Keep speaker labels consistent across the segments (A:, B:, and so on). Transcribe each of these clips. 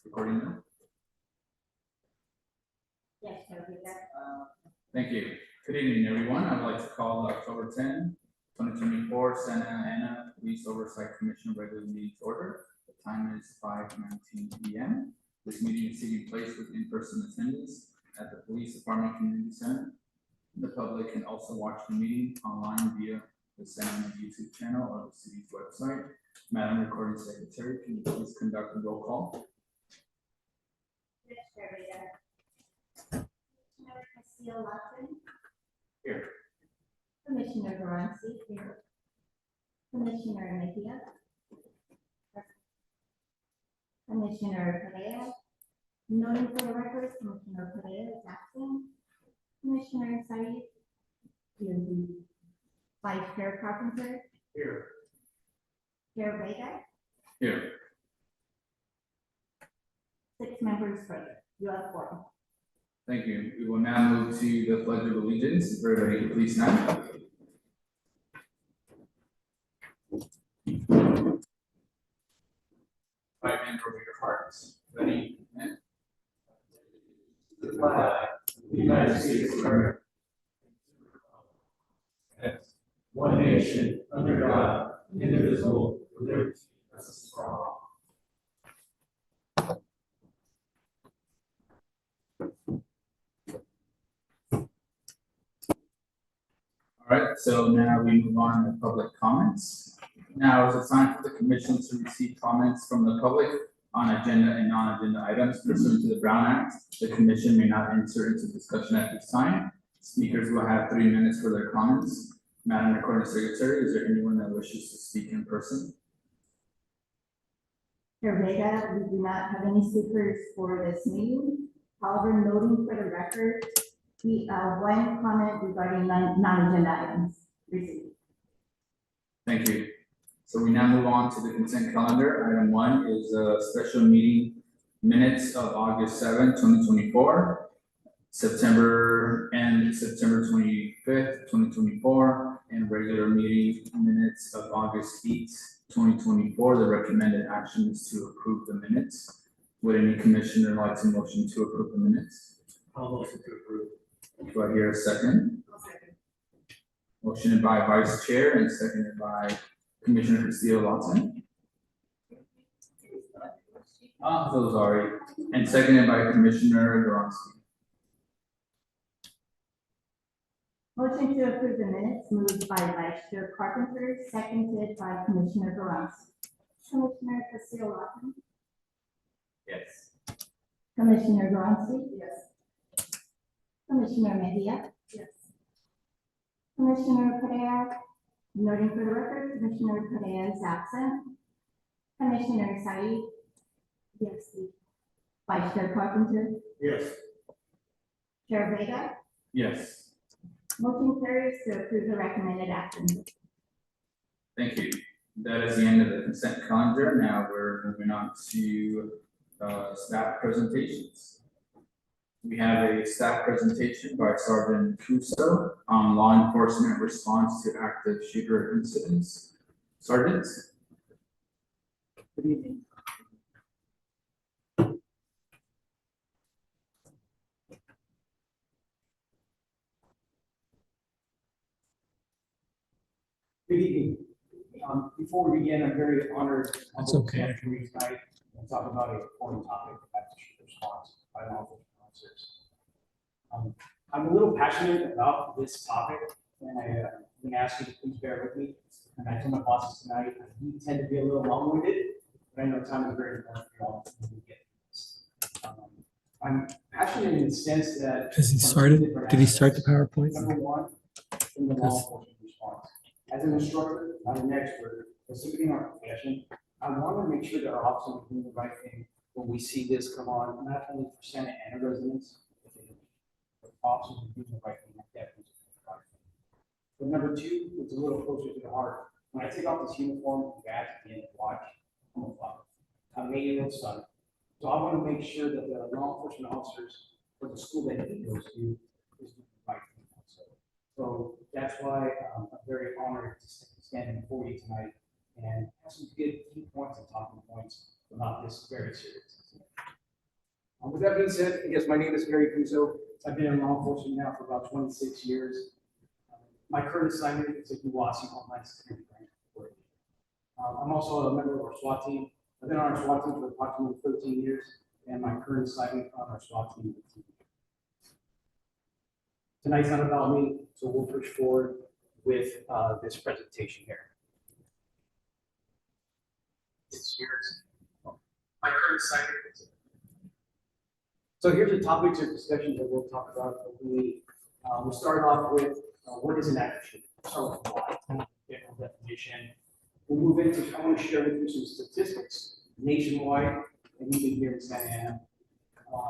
A: Recording now.
B: Yes, I'll do that.
A: Thank you. Good evening, everyone. I would like to call the October 10, 2024 Santa Ana Police Oversight Commission regular meeting to order. The time is 5:19 p.m. This meeting is taking place with in-person attendance at the Police Department Community Center. The public can also watch the meeting online via the Santa Ana YouTube channel or the city's website. Madam Recording Secretary, can you please conduct a roll call?
B: Yes, Commissioner Castillo-Lawson.
A: Here.
B: Commissioner Durancy here. Commissioner Mejia. Commissioner Perea. Noting for the record, Commissioner Perea is absent. Commissioner Said. Here. Vice Chair Carpenter.
A: Here.
B: Chair Vega.
A: Here.
B: 6 members present. You have 4.
A: Thank you. We will now move to the Pledge of Allegiance. If everybody could please stand. Right hand over your hearts. Ready? And
C: The flag of the United States of America. One nation, under God, indivisible, with liberty and justice for all.
A: All right, so now we move on to public comments. Now is the time for the commission to receive comments from the public on agenda and non-agenda items pursuant to the Brown Act. The commission may not enter into discussion at this time. Speakers will have 3 minutes for their comments. Madam Recording Secretary, is there anyone that wishes to speak in person?
B: Chair Vega, we do not have any speakers for this meeting. However, noting for the record, the one comment regarding non-agenda items received.
A: Thank you. So we now move on to the consent calendar. Item 1 is a special meeting minutes of August 7, 2024, September 25th, 2024, and regular meeting minutes of August 8, 2024. The recommended action is to approve the minutes. Would any commissioner like to motion to approve the minutes?
C: I'll motion to approve.
A: Do I hear a second? Motioned by Vice Chair and seconded by Commissioner Castillo-Lawson. So sorry. And seconded by Commissioner Durancy.
B: Motion to approve the minutes moved by Vice Chair Carpenter, seconded by Commissioner Durancy. Commissioner Castillo-Lawson.
A: Yes.
B: Commissioner Durancy. Yes. Commissioner Mejia. Yes. Commissioner Perea. Noting for the record, Commissioner Perea is absent. Commissioner Said. Yes. Vice Chair Carpenter.
C: Yes.
B: Chair Vega.
A: Yes.
B: Motion carries to approve the recommended action.
A: Thank you. That is the end of the consent calendar. Now we're moving on to staff presentations. We have a staff presentation by Sergeant Cuso on law enforcement response to active shooter incidents. Sergeant?
D: Good evening. Good evening. Before we begin, I'm very honored
E: That's okay.
D: to stand here tonight and talk about a important topic, active shooter response by law enforcement officers. I'm a little passionate about this topic, and I'm going to ask you to please bear with me. And I told my bosses tonight, we tend to be a little long-winded, but I know time is very important for you all to get this. I'm passionate in the sense that.
E: Has he started? Did he start the PowerPoint?
D: Number one, in the law enforcement response. As an instructor, not an expert, specifically in our profession, I want to make sure that our officers are doing the right thing when we see this come on, not only for Santa Ana residents, but officers are doing the right thing, definitely doing the right thing. But number two, it's a little closer to the heart. When I take off this uniform, the badge at the end and watch, I'm a father. I'm an 8-year-old son. So I want to make sure that the law enforcement officers for the school that he goes to is doing the right thing also. So that's why I'm very honored to stand before you tonight and have some good key points and talking points about this very serious incident. With that being said, yes, my name is Gary Puzo. I've been in law enforcement now for about 26 years. My current assignment is at Uwasi Homeland Security Branch. I'm also a member of our SWAT team. I've been on our SWAT team for approximately 13 years, and my current assignment on our SWAT team is 2 years. Tonight's not about me, so we'll push forward with this presentation here. It's yours. My current assignment is. So here's the topics of discussion that we'll talk about. We'll start off with what is an active shooter? Start with why, general definition. We'll move into, I want to share with you some statistics nationwide and even here in Santa Ana.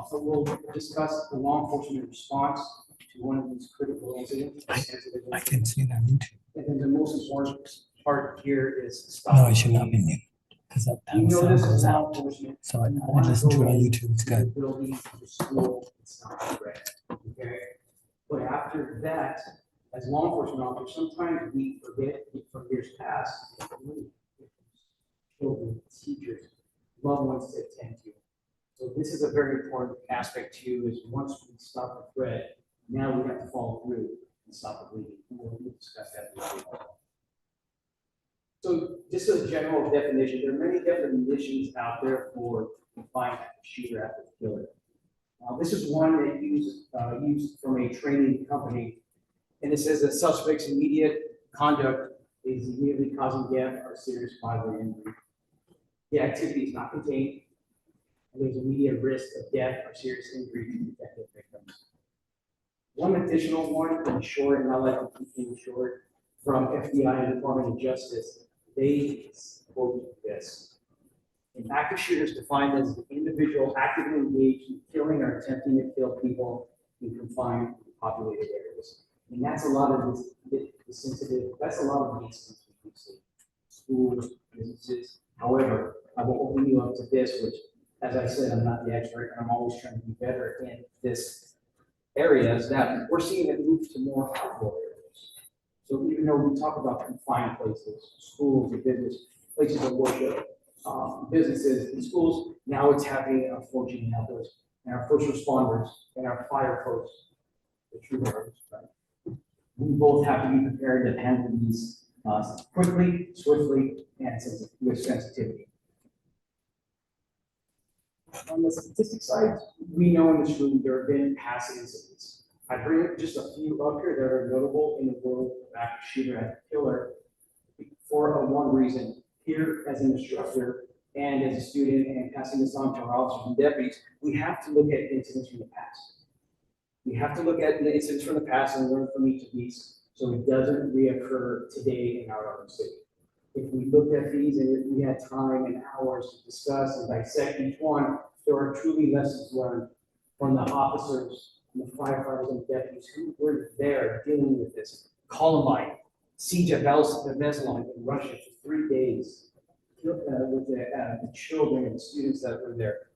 D: So we'll discuss the law enforcement response to one of these critical incidents.
E: I can see it on YouTube.
D: And then the most important part here is stop.
E: No, it should not be muted because that
D: We know
E: sound
D: this is
E: goes
D: law
E: out.
D: enforcement.
E: So I listen to it on YouTube. It's
D: The
E: good.
D: building, the school, it's not threat, okay? But after that, as law enforcement officers, sometimes we forget from years past, children, teachers, loved ones to attend to. So this is a very important aspect too, is once we stop the threat, now we have to follow through and stop the bleeding. And we'll discuss that later. So just a general definition, there are many definitions out there for defining a shooter, active killer. This is one that used from a training company, and it says that suspect's immediate conduct is immediately causing death or serious bodily injury. The activity is not contained, and there's immediate risk of death or serious injury to affected victims. One additional one, in short, and I like to keep things short, from FBI and Department of Justice, they quote this. An active shooter is defined as an individual actively engaged in killing or attempting to kill people in confined populated areas. And that's a lot of the sensitive, that's a lot of the incidents we see. Schools, businesses. However, I will open you up to this, which, as I said, I'm not the expert, and I'm always trying to be better in this area, is that we're seeing it move to more outdoor areas. So even though we talk about confined places, schools, and business, places of worship, businesses and schools, now it's happening unfortunately outdoors. And our first responders and our fire folks, the true heroes, right? We both have to be prepared to handle these quickly, swiftly, and with sensitivity. On the statistics side, we know in this room there have been past incidents. I bring just a few up here that are notable in the world of active shooter, active killer, for one reason. Here as an instructor and as a student and passing this on to our officers and deputies, we have to look at incidents from the past. We have to look at the incidents from the past and learn from each of these so it doesn't reoccur today in our own city. If we looked at these and if we had time and hours to discuss and dissect each one, there are truly lessons learned from the officers, and the firefighters and deputies who were there dealing with this. Columbine, siege of Beslan in Russia for 3 days with the children and students that were there,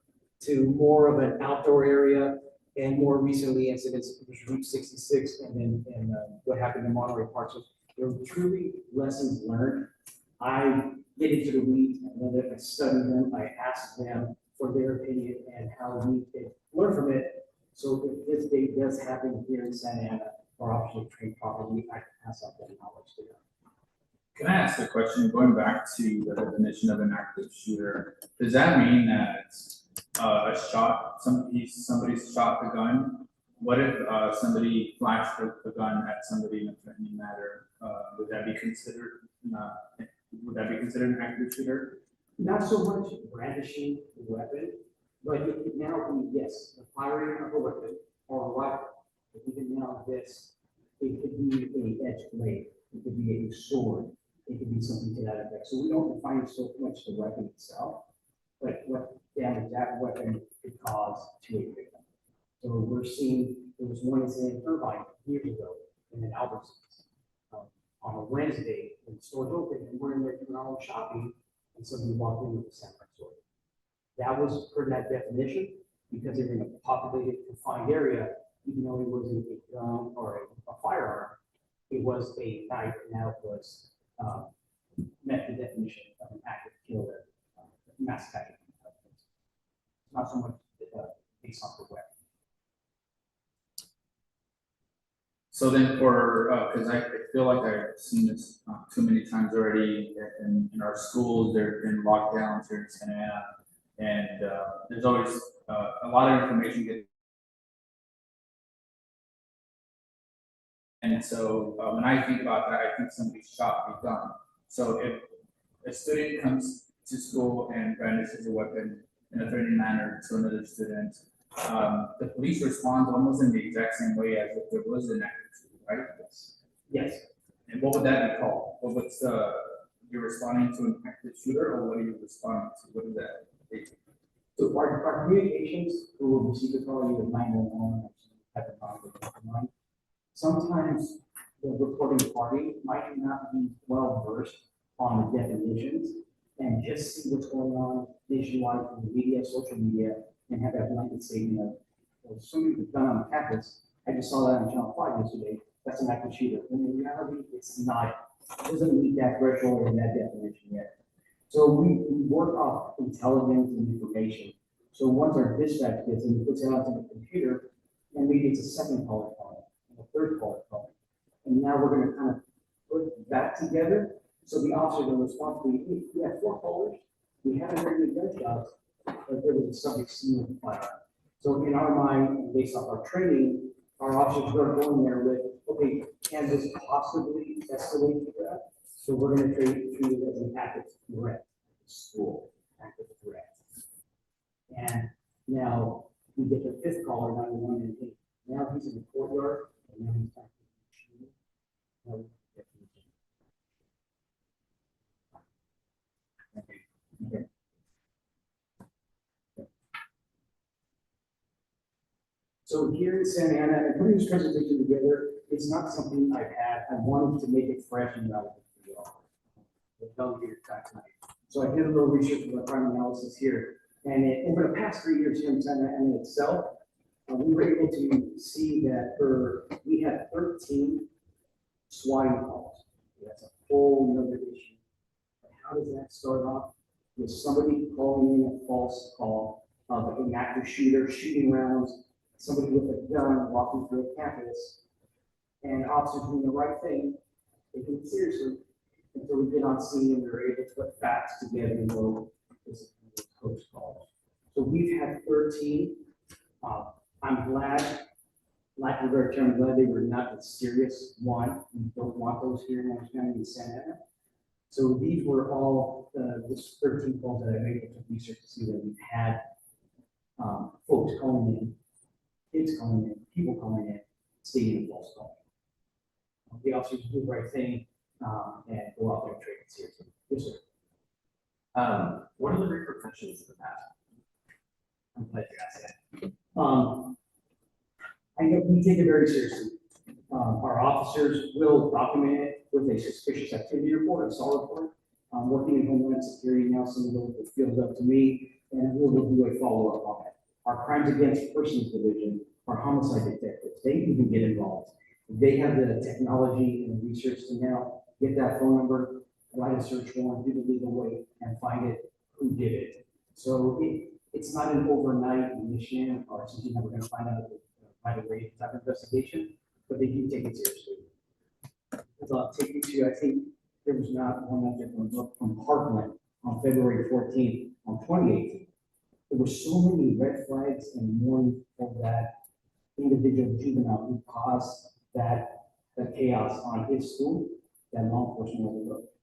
D: to more of an outdoor area, and more recently incidents, which Route 66 and then what happened in Monterey Park. So there were truly lessons learned. I get into the weeds, I study them, I ask them for their opinion and how we can learn from it. So if this day does happen here in Santa Ana, or officers trained properly, I can pass out that knowledge to them.
A: Can I ask a question, going back to the definition of an active shooter, does that mean that a shot, somebody's shot the gun? What if somebody flashed the gun at somebody in a threatening manner? Would that be considered an active shooter?
D: Not so much brandishing the weapon, but it could now be, yes, the firing of a weapon or a rifle. But even now this, it could be an edged blade, it could be a sword, it could be something to that effect. So we don't define so much the weapon itself, but what damage that weapon could cause to a victim. So we're seeing, there was one incident in Irvine years ago in an Albertsons. On a Wednesday, when the store's open, and we're in there doing our own shopping, and somebody walked in with a samurai sword. That was per that definition, because they're in a populated, confined area, even though it wasn't a gun or a firearm, it was a knife, and that was met the definition of an active killer, mass casualty. Not so much based off the web.
A: So then cause I feel like I've seen this too many times already in our schools, there have been lockdowns here in Santa Ana. And, there's always, a lot of information gets. And so, when I think about that, I think somebody's shot be done. So if a student comes to school and brandishes a weapon in a threatening manner to another student, the police respond almost in the exact same way as if there was an active shooter, right?
D: Yes.
A: And what would that be called? What's you're responding to an active shooter, or what are you responding to? What is that?
D: So our communications, who will receive the call, either 911 or some type of contact. Sometimes the reporting party might not be well versed on the definitions and just see what's going on nationwide from the media, social media, and have that blanket statement of, well, something was done on campus. I just saw that on Channel 5 yesterday. That's an active shooter. When in reality, it's not. It doesn't meet that threshold or that definition yet. So we work off intelligence and information. So once our dispatch gets and puts it onto the computer, and maybe it's a second caller calling, and a third caller calling. And now we're gonna kind of put that together. So the officer will respond to, we have 4 callers, we haven't heard any gunshots, but there was a subject seen with a firearm. So in our mind, and based off our training, our officers are going there with, okay, can this possibly escalate to that? So we're gonna treat it as an active threat, school, active threat. And now we get the 5th caller, 911, and hey, now he's in the courtyard, and now he's back to the shooting. Now we get to the shooting. Okay. So here in Santa Ana, and putting this presentation together, it's not something I've had. I wanted to make it fresh and relevant for you all. We'll tell you here tonight. So I did a little research with my crime analysis here. And over the past 3 years here in Santa Ana itself, we were able to see that we had 13 swatting calls. That's a whole nother issue. But how does that start off? With somebody calling in a false call of an active shooter shooting rounds, somebody with a gun walking through a campus, and officers doing the right thing, taking it seriously, until we get on scene and we were able to put facts together and go, this is coach calls. So we've had 13. I'm glad, lack of a better term, I'm glad they were not the serious one. We don't want those here in Orange County and Santa Ana. So these were all this 13 calls that I made able to research to see that we've had folks calling in, kids calling in, people calling in, stating a false call. The officers do the right thing and go out there and trade it seriously. Yes, sir.
C: What are the repercussions of that?
D: I'm glad you asked that. I know we take it very seriously. Our officers will document it with a suspicious activity report, a SAR report. I'm working in Homeland Security now, some of those will field up to me, and we'll do a follow-up on it. Our Crimes Against Persons Division, our homicide detectives, they even get involved. They have the technology and the research to now get that phone number, write a search warrant, do the legal way, and find it who did it. So it's not an overnight mission or something that we're going to find out right away type of investigation, but they do take it seriously. I'll take you to, I think there was not one that different book from Parkland on February 14th on 2018. There were so many red flags and warning of that individual juvenile who caused that chaos on his school that law enforcement overlooked.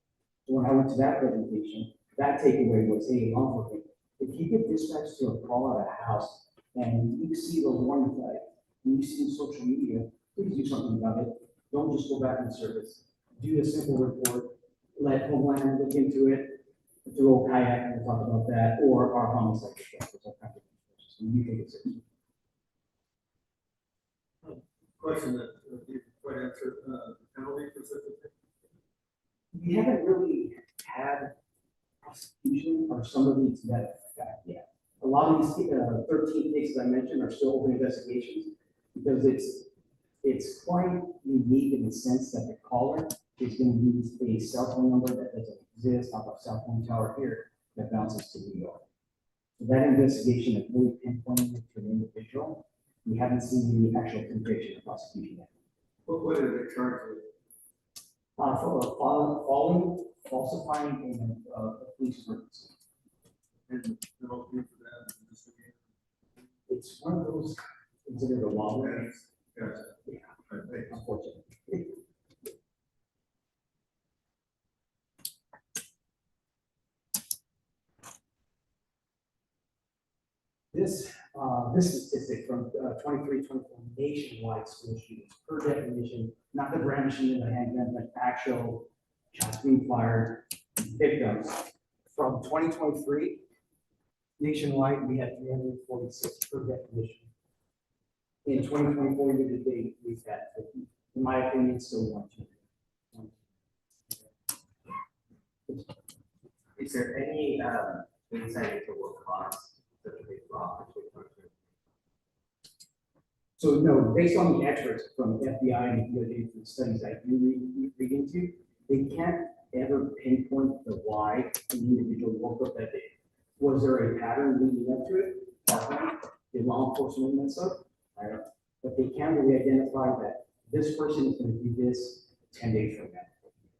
D: So when I went to that presentation, that takeaway was, hey, law enforcement, if you get dispatched to a call at a house and you see those warning flags, and you see social media, please do something about it. Don't just go back in service. Do a simple report. Let Homeland look into it. Do a kayak and talk about that, or our homicide detectives. You take it seriously.
C: Question that you quite answered, penalty for such a thing?
D: We haven't really had prosecution or somebody to that effect yet. A lot of these 13 cases I mentioned are still open investigations because it's quite unique in the sense that the caller is going to use a cell phone number that doesn't exist off a cell phone tower here that bounces to New York. So that investigation is really pinpointed to an individual. We haven't seen the actual conviction or prosecution yet.
C: What are they charged with?
D: For falsifying payment of a police emergency.
C: And they're all due for that, just again.
D: It's one of those considered a law.
C: Yes.
D: Yeah,
C: I think.
D: unfortunately. This statistic from 23-24 nationwide school shootings, per definition, not the brandishing of the handgun, but actual shots being fired, victims. From 2023, nationwide, we had 346 per definition. In 2024, year to date, we've had 50. In my opinion, still one too many.
F: Is there any insight into what caused such a big drop between 2023?
D: So no, based on the experts from the FBI and the DOJ from the studies I do read into, they can't ever pinpoint the why an individual woke up that day. Was there a pattern leading up to it? Partly. Did law enforcement mess up? I don't know. But they can really identify that this person is going to do this 10 days from now.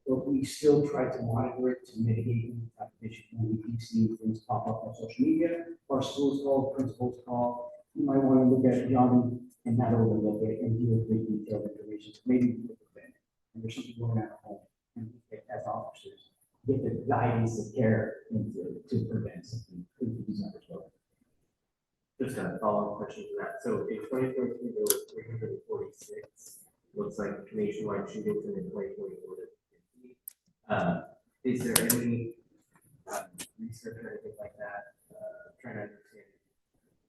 D: But we still try to monitor it to mitigate any type of issue. When we do see things pop up on social media, our schools call, principals call, you might want to look at Johnny and not overlook it and deal with great detailed information. Maybe we could prevent it. And there's something going on at home. And as officers, get the guidance and care to prevent something. These numbers go.
F: Just a follow-up question to that. So in 2023, there were 346. Looks like nationwide shootings, and in 2024, there were 50. Is there any research or anything like that trying to understand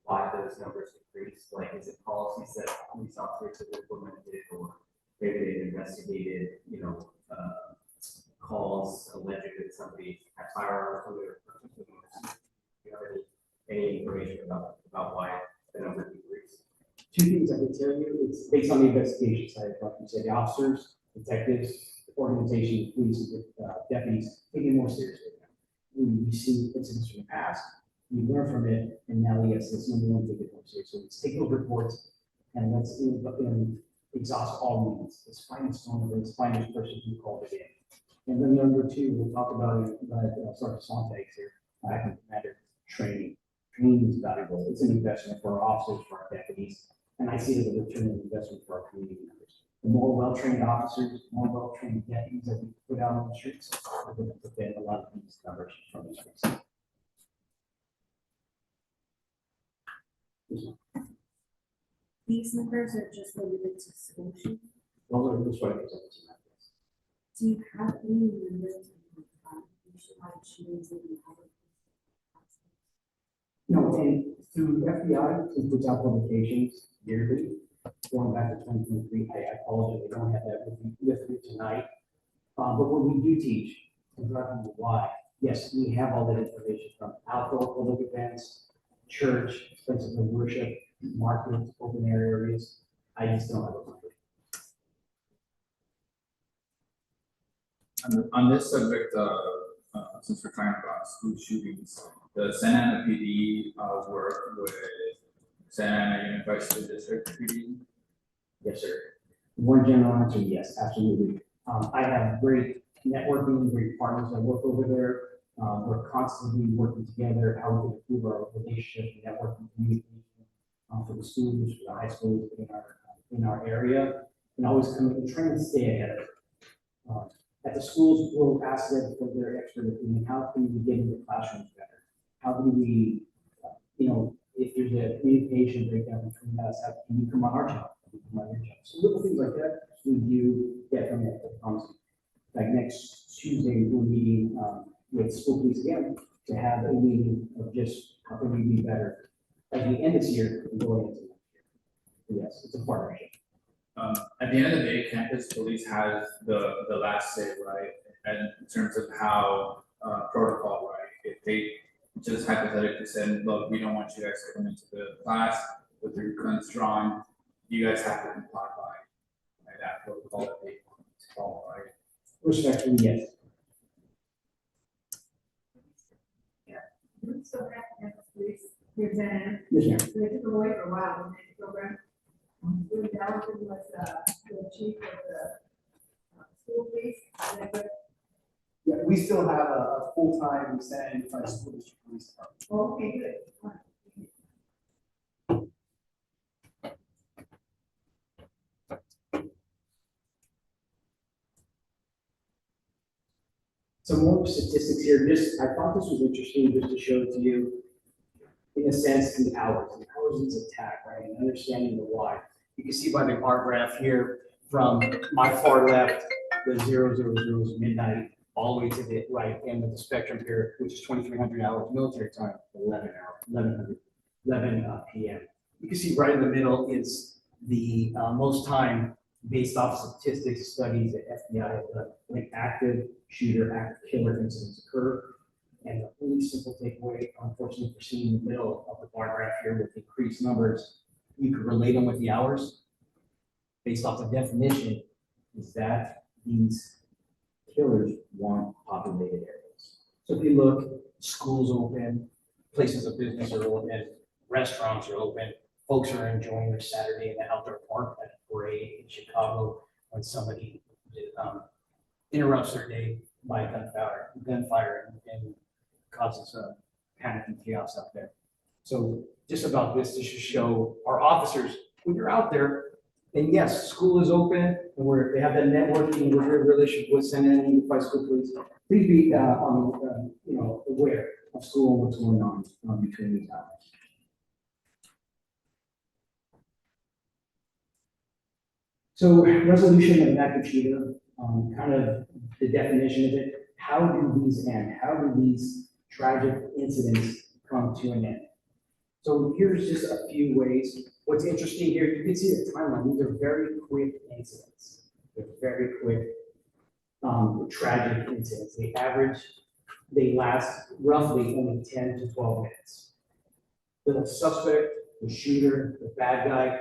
F: why those numbers increased? Like, is it policies that police officers have implemented, or maybe they've investigated, calls alleging that somebody had firearms on their person? Do you have any information about why the number decreased?
D: Two things I can tell you, it's based on the investigation side, like you said, the officers, detectives, organization, police, deputies, take it more seriously. We see incidents from the past, we learn from it, and now yes, it's number one, take it more seriously. Let's take those reports and let's exhaust all means. Let's find this phone number, let's find this person who called it in. And then number two, we'll talk about it, Sergeant Sonntag's here, I can matter training. Training is valuable. It's an investment for our officers, for our deputies, and I see it as a return on investment for our community members. The more well-trained officers, more well-trained deputies that we put out on the streets, we're going to prevent a lot of these numbers from the streets.
G: These numbers are just limited to school shootings.
D: Those are just what I presented to you.
G: Do you have any numbers of nationwide shootings that you have?
D: No, and through FBI, we put out publications yearly, going back to 2023. I apologize, I don't have that with me tonight. But what we do teach, and talking why, yes, we have all that information from outdoor public events, church, places of worship, markets, open air areas. I just don't have those numbers.
A: On this subject, since we're talking about school shootings, the Santa Ana PD work with Santa Ana Unified School District PD.
D: Yes, sir. One general answer, yes, absolutely. I have great networking, great partners that work over there. We're constantly working together, how we can improve our relationship, networking, communication for the schools, for the high schools in our area, and always coming and trying to stay ahead of it. At the schools, we'll ask them for their expert opinion. How can we get into classrooms better? How can we, if there's a communication breakdown between us, how can you come on our job? Can you come on your job? So little things like that, we do get from that. Like next Tuesday, we're meeting with school police again to have a meeting of just how can we be better as we end this year and go into next year. Yes, it's a partnership.
A: At the end of the day, campus police has the last say, right? And in terms of how protocol, right? If they just hypothetically said, look, we don't want you guys to come into the class with your guns drawn, you guys have to comply by that protocol that they follow, right?
D: Respectfully, yes.
B: So that campus police
H: Representative,
D: Yes, ma'am.
H: we took away for a while in this program. When Dalton was, the chief of the school police, but,
D: Yeah, we still have a full-time San Unified School District Police Department.
H: okay, good. All right.
D: Some more statistics here, just, I thought this was interesting just to show to you, in a sense, the hours is attack, right, and understanding the why. You can see by the bar graph here, from my far left, the 000 is midnight, all the way to the right end of the spectrum here, which is 2,300 hours military time, 11 p.m. You can see right in the middle is the most time based off statistics studies that FBI has done when active shooter, active killer incidents occur. And the really simple takeaway, unfortunately, for seeing in the middle of the bar graph here with increased numbers, you could relate them with the hours based off the definition, is that these killers want populated areas. So if you look, schools open, places of business are open, restaurants are open, folks are enjoying their Saturday in the outdoor park at a parade in Chicago when somebody interrupts their day by gunfire and causes a panic and chaos out there. So just about this to show our officers, when you're out there, and yes, school is open, and they have that networking relationship with San Diego Unified School Police. Please be aware of school and what's going on between these hours. So resolution of an active shooter, kind of the definition of it. How do these end? How do these tragic incidents come to an end? So here's just a few ways. What's interesting here, you can see the timeline. These are very quick incidents. They're very quick, tragic incidents. They last roughly only 10 to 12 minutes. The suspect, the shooter, the bad guy,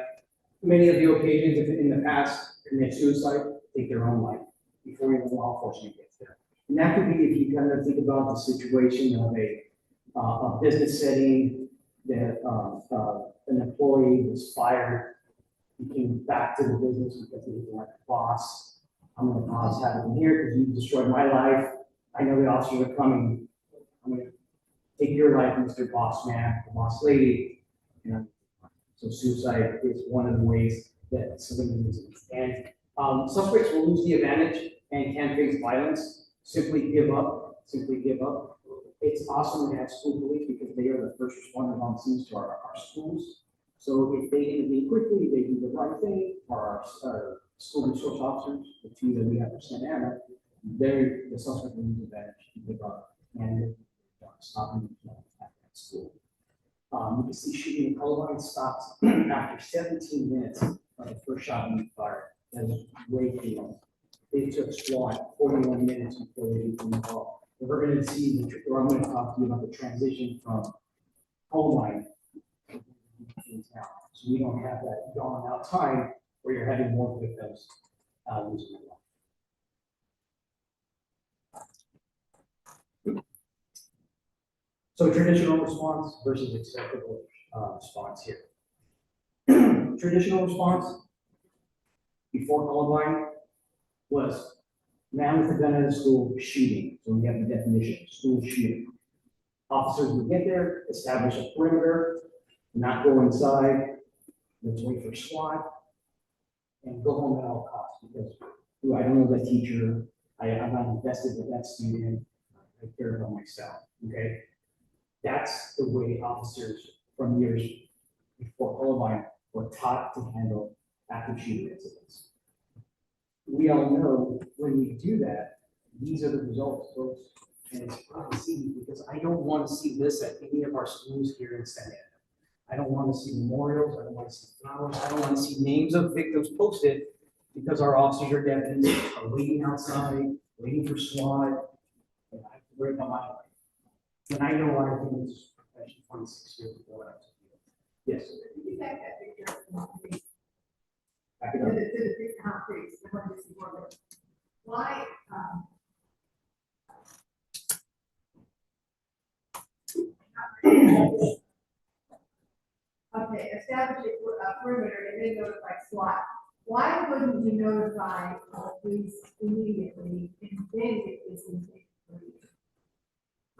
D: many of the occasions in the past commit suicide, take their own life before even law enforcement gets there. And that could be if you kind of think about the situation of a business setting that an employee was fired, he came back to the business because he was like a boss. I'm gonna cause havoc here because you destroyed my life. I know the officers are coming. I'm gonna take your life, Mr. Boss Man, or Boss Lady. You know, so suicide is one of the ways that somebody loses. And suspects will lose the advantage and can face violence. Simply give up. Simply give up. It's awesome to have school police because they are the first responders on scenes to our schools. So if they intervene quickly, they do the right thing. Our school resource officers, the two that we have for Santa Ana, the suspect will lose the advantage to give up and stop them at that school. You can see shooting in Columbine stops after 17 minutes of the first shot being fired. That is way too long. It took SWAT 41 minutes before they did the call. We're going to see, or I'm going to talk to you about the transition from Columbine to now. So we don't have that drawn out time where you're having more victims losing their life. So traditional response versus acceptable response here. Traditional response before Columbine was man with a gun in the school shooting. So we have the definition, school shooting. Officers would get there, establish a perimeter, not go inside, let's wait for SWAT, and go home at all costs because I don't know that teacher, I'm not invested with that student, I care about myself, okay? That's the way officers from years before Columbine were taught to handle active shooter incidents. We all know when we do that, these are the results, folks. And it's fun to see because I don't want to see this at any of our schools here in Santa Ana. I don't want to see memorials. I don't want to see flowers. I don't want to see names of victims posted because our officers are deputies are waiting outside, waiting for SWAT. And I have to worry about my life. And I know I've been in this profession 26 years before I was a Yes.
H: You back that picture up from the police.
D: Back it
H: To
D: up.
H: the big concrete, the one that's more. Why, okay, establish a perimeter and then notify SWAT. Why wouldn't you notify the police immediately and then get this in?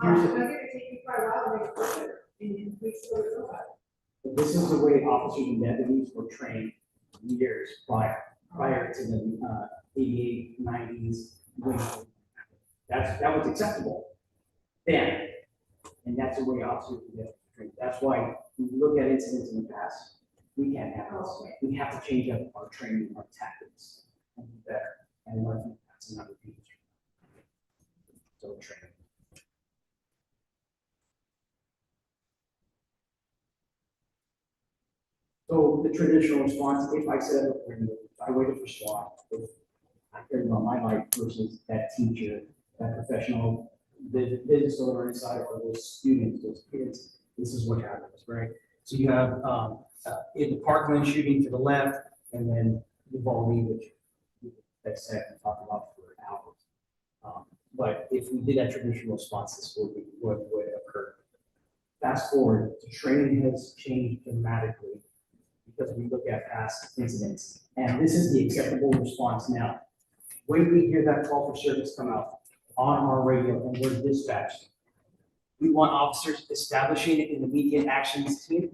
D: Here's
H: It's
D: the-
H: gonna take you quite a while to make a perimeter and we still do that.
D: But this is the way officers and deputies were trained years prior to the 88, 90s. That was acceptable then. And that's the way officers and deputies were trained. That's why when you look at incidents in the past, we can't have this.
H: Okay.
D: We have to change up our training, our tactics, and be better. And I think that's another piece. So training. So the traditional response, if I set up a perimeter, if I waited for SWAT, if I cared about my life versus that teacher, that professional, the business owner inside, or those students, those kids, this is what happens, right? So you have, in the Parkland shooting to the left, and then Uvalde, which that's said and talked about for hours. But if we did that traditional response, this would be what would occur. Fast forward, the training has changed dramatically because we look at past incidents, and this is the acceptable response now. When we hear that call for service come out on our radio and we're dispatched, we want officers establishing an immediate actions team.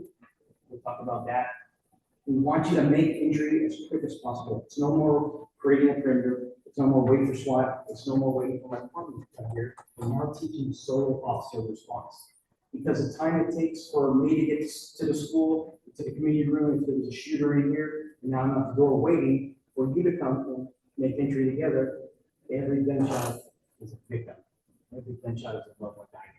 D: We'll talk about that. We want you to make entry as quick as possible. It's no more creating a perimeter. It's no more waiting for SWAT. It's no more waiting for my department to come here. We're now teaching solo officer response. Because the time it takes for me to get to the school, to the community room, if there was a shooter in here, and now I'm at the door waiting for you to come and make entry together, every gunshot is a victim. Every gunshot is a loved one dying.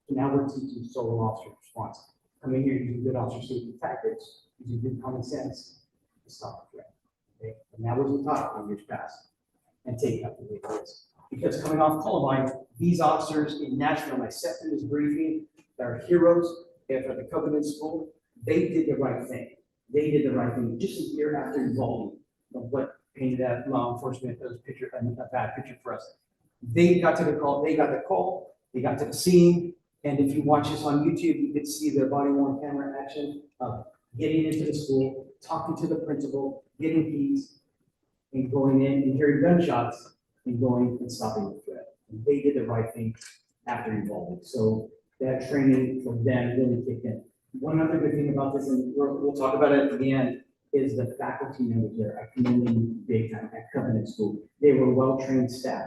D: So now we're teaching solo officer response. Come in here using good officer safety tactics, using good common sense to stop the threat. Okay? And that was taught in years past. And take up the way it is. Because coming off Columbine, these officers in Nashville, I sat through this briefing, they're heroes at the Covenant School. They did the right thing. They did the right thing just a year after involving what painted that law enforcement as a bad picture for us. They got to the call, they got the call, they got to the scene, and if you watch this on YouTube, you can see their body worn camera action of getting into the school, talking to the principal, getting keys, and going in and hearing gunshots and going and stopping the threat. And they did the right thing after involving. So that training for them really kicked in. One other good thing about this, and we'll talk about it at the end, is the faculty members there. I commend them big time at Covenant School. They were well-trained staff.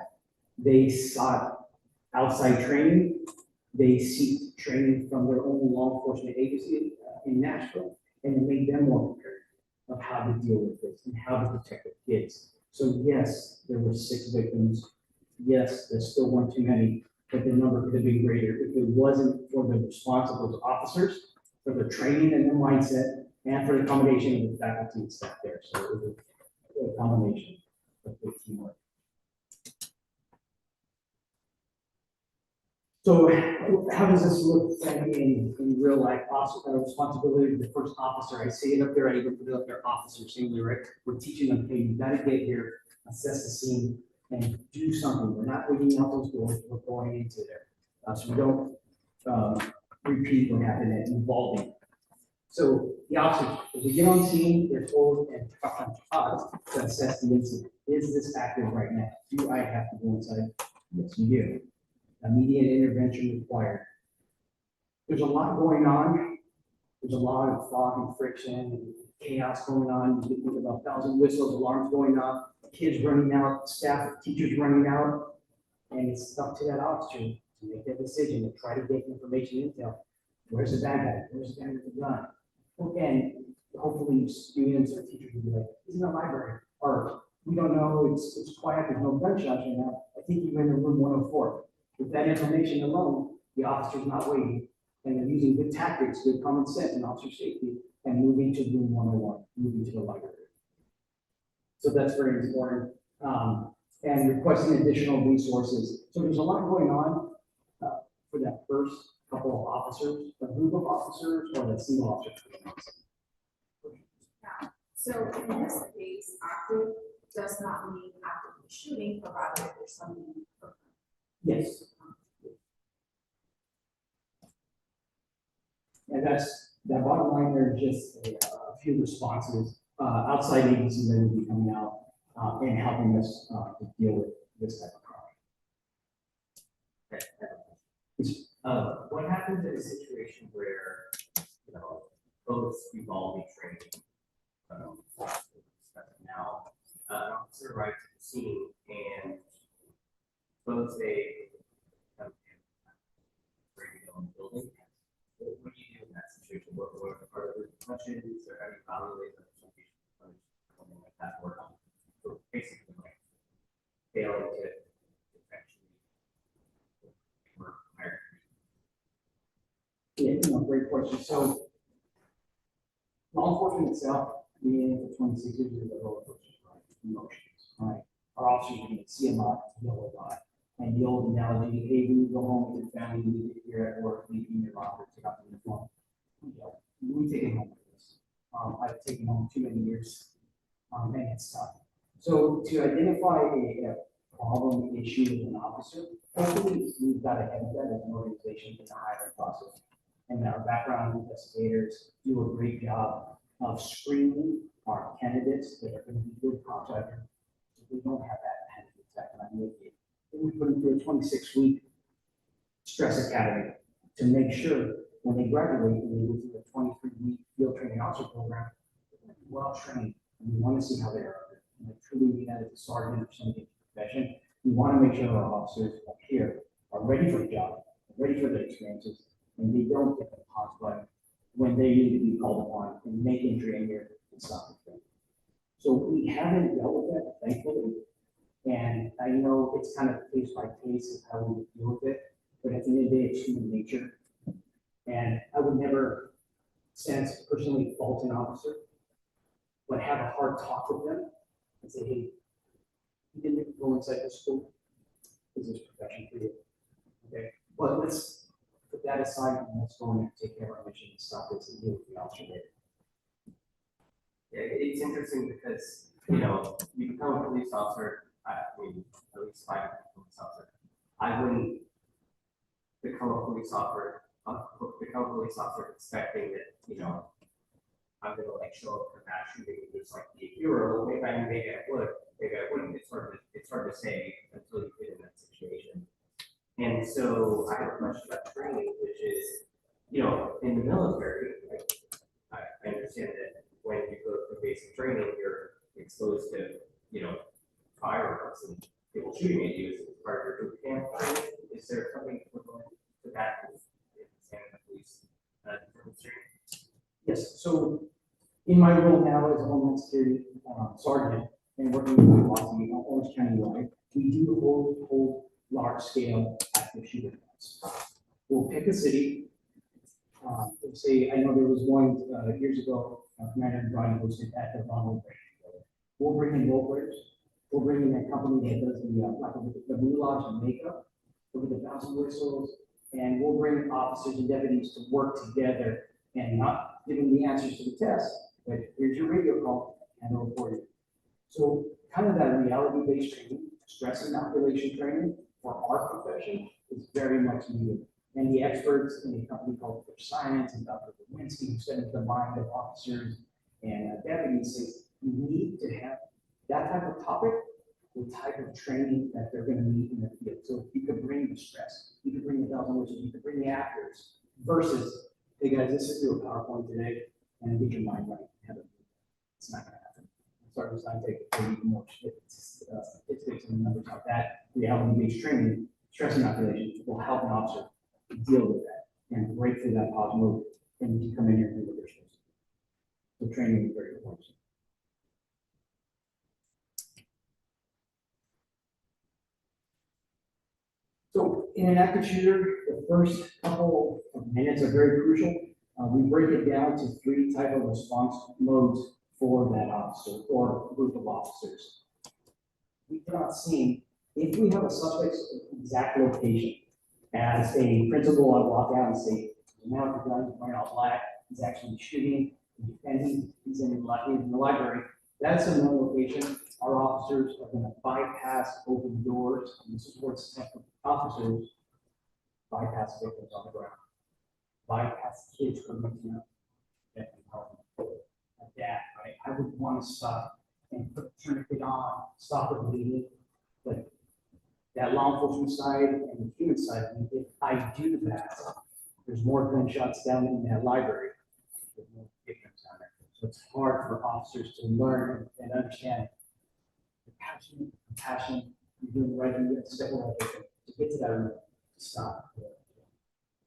D: They sought outside training. They seek training from their own law enforcement agency in Nashville, and it made them more prepared of how to deal with this and how to protect the kids. So yes, there were 6 victims. Yes, there's still one too many, but the number could have been greater if it wasn't for the response of those officers, for the training and the mindset, and for the combination of the faculty and staff there. So it was a combination of good teamwork. So how does this look in real life? Responsibility of the first officer. I say it up there, I even put it up there, officer singular, right? We're teaching them, hey, you gotta get here, assess the scene, and do something. We're not waiting out those doors, we're going into there. So we don't repeat what happened at involving. So the officers, as we get on scene, they're told and taught to assess the incident. Is this active right now? Do I have to go inside? Yes, you do. Immediate intervention required. There's a lot going on. There's a lot of fog and friction and chaos going on. You think about 1,000 whistles, alarms going off, kids running out, staff, teachers running out. And it's up to that officer to make that decision and try to get information intel. Where's the bad guy? Where's the guy with the gun? And hopefully students or teachers will be like, he's in the library. Or we don't know, it's quiet, there's no gunshots right now. I think you're in the room 104. With that information alone, the officer's not waiting, and they're using good tactics, good common sense and officer safety, and moving to room 101, moving to the library. So that's very important. And requesting additional resources. So there's a lot going on for that first couple of officers, a group of officers, or that single officer.
G: So in this case, active does not mean actively shooting, provided there's something.
D: Yes. And that's, that bottom line there is just few responses, outside agencies that will be coming out, and helping us, to deal with this type of crime.
F: What happens in a situation where, both involving training? Now, an officer arrives at the scene and suppose they come in, ready to go in the building. What do you do in that situation? What are the questions, or how do you evaluate the something like that, or basically like failing to actually work higher?
D: Yeah, great question. So law enforcement itself, being in for 26 years, is a roller coaster, right? Emotions, right? Our officers are going to see a lot, deal with a lot. And the old analogy, hey, when you go home with your family, you get here at work, leaving your locker, take out the uniform. We take it home with us. I've taken home too many years, and it's tough. So to identify a problem issue with an officer, hopefully we've got ahead of that as an organization in the hiring process. And our background investigators do a great job of screening our candidates that are going to be good cops out here. So we don't have that panic attack, and I'm with you. And we put them through a 26-week stress academy to make sure when they graduate, and they go through a 23-week field training officer program, they're well trained, and we want to see how they are. And I truly mean that as a sergeant or something in the profession. We want to make sure our officers up here are ready for the job, ready for the experiences, and they don't get the pause button when they need to be called upon and make entry in here and stop the thing. So we haven't dealt with that, thankfully. And I know it's kind of case by case of how we deal with it, but at the end of the day, it's human nature. And I would never sense personally fault an officer, but have a hard talk with them and say, hey, you didn't go inside the school. Is this profession for you? Okay, but let's put that aside and let's go in and take care of our mission and stop this and deal with the officer later.
F: Yeah, it's interesting because, you become a police officer, at least 5 police officer. I wouldn't become a police officer, expecting that, I'm gonna like show up for that shooting, just like be a hero. Maybe I would, maybe I wouldn't. It's hard to say until you get in that situation. And so I have a question about training, which is, in the military, I understand that when you go through basic training, you're exposed to, firearms and people shooting at you as part of your boot camp training. Is there something equivalent to that in the police training?
D: Yes, so in my role now as a Homeland Security Sergeant and working with my boss in Orange County wide, we do hold large scale active shooter events. We'll pick a city. Let's say, I know there was one years ago, Commander Bryan hosted at the Ronald Reagan. We'll bring in role players. We'll bring in a company that does the moulage and makeup, look at the bells and whistles, and we'll bring officers and deputies to work together and not giving the answers to the test, but here's your radio call and they'll report it. So kind of that reality-based training, stress inoculation training for our profession is very much needed. And the experts in a company called Oversight and Dr. Lewinsky, who studied the mind of officers and deputies, says you need to have that type of topic, the type of training that they're going to need in the field. So you could bring the stress, you could bring the bells and whistles, you could bring the actors versus, hey guys, let's just do a PowerPoint today and get your mind right. It's not going to happen. Sorry, it's not taking even more statistics and numbers like that. Reality-based training, stress inoculation will help an officer deal with that and break through that pause mode and to come in here and do what they're supposed to do. So training is very important. So in an active shooter, the first couple of minutes are very crucial. We break it down to 3 types of response modes for that officer or group of officers. We cannot see if we have a suspect's exact location. As a principal, I walk out and say, now if the gun is wearing all black, he's actually shooting, defending, he's in the library. That's a known location. Our officers are going to bypass open doors. And this is where it's tough for officers bypass victims on the ground, bypass kids from mixing up. I would want to stop and put the tourniquet on, stop the bleeding. But that law enforcement side and the human side, if I do that, there's more gunshots down in that library. There's more victims down there. So it's hard for officers to learn and understand the compassion, you're doing the right thing, you have to step away to get to that room, to stop.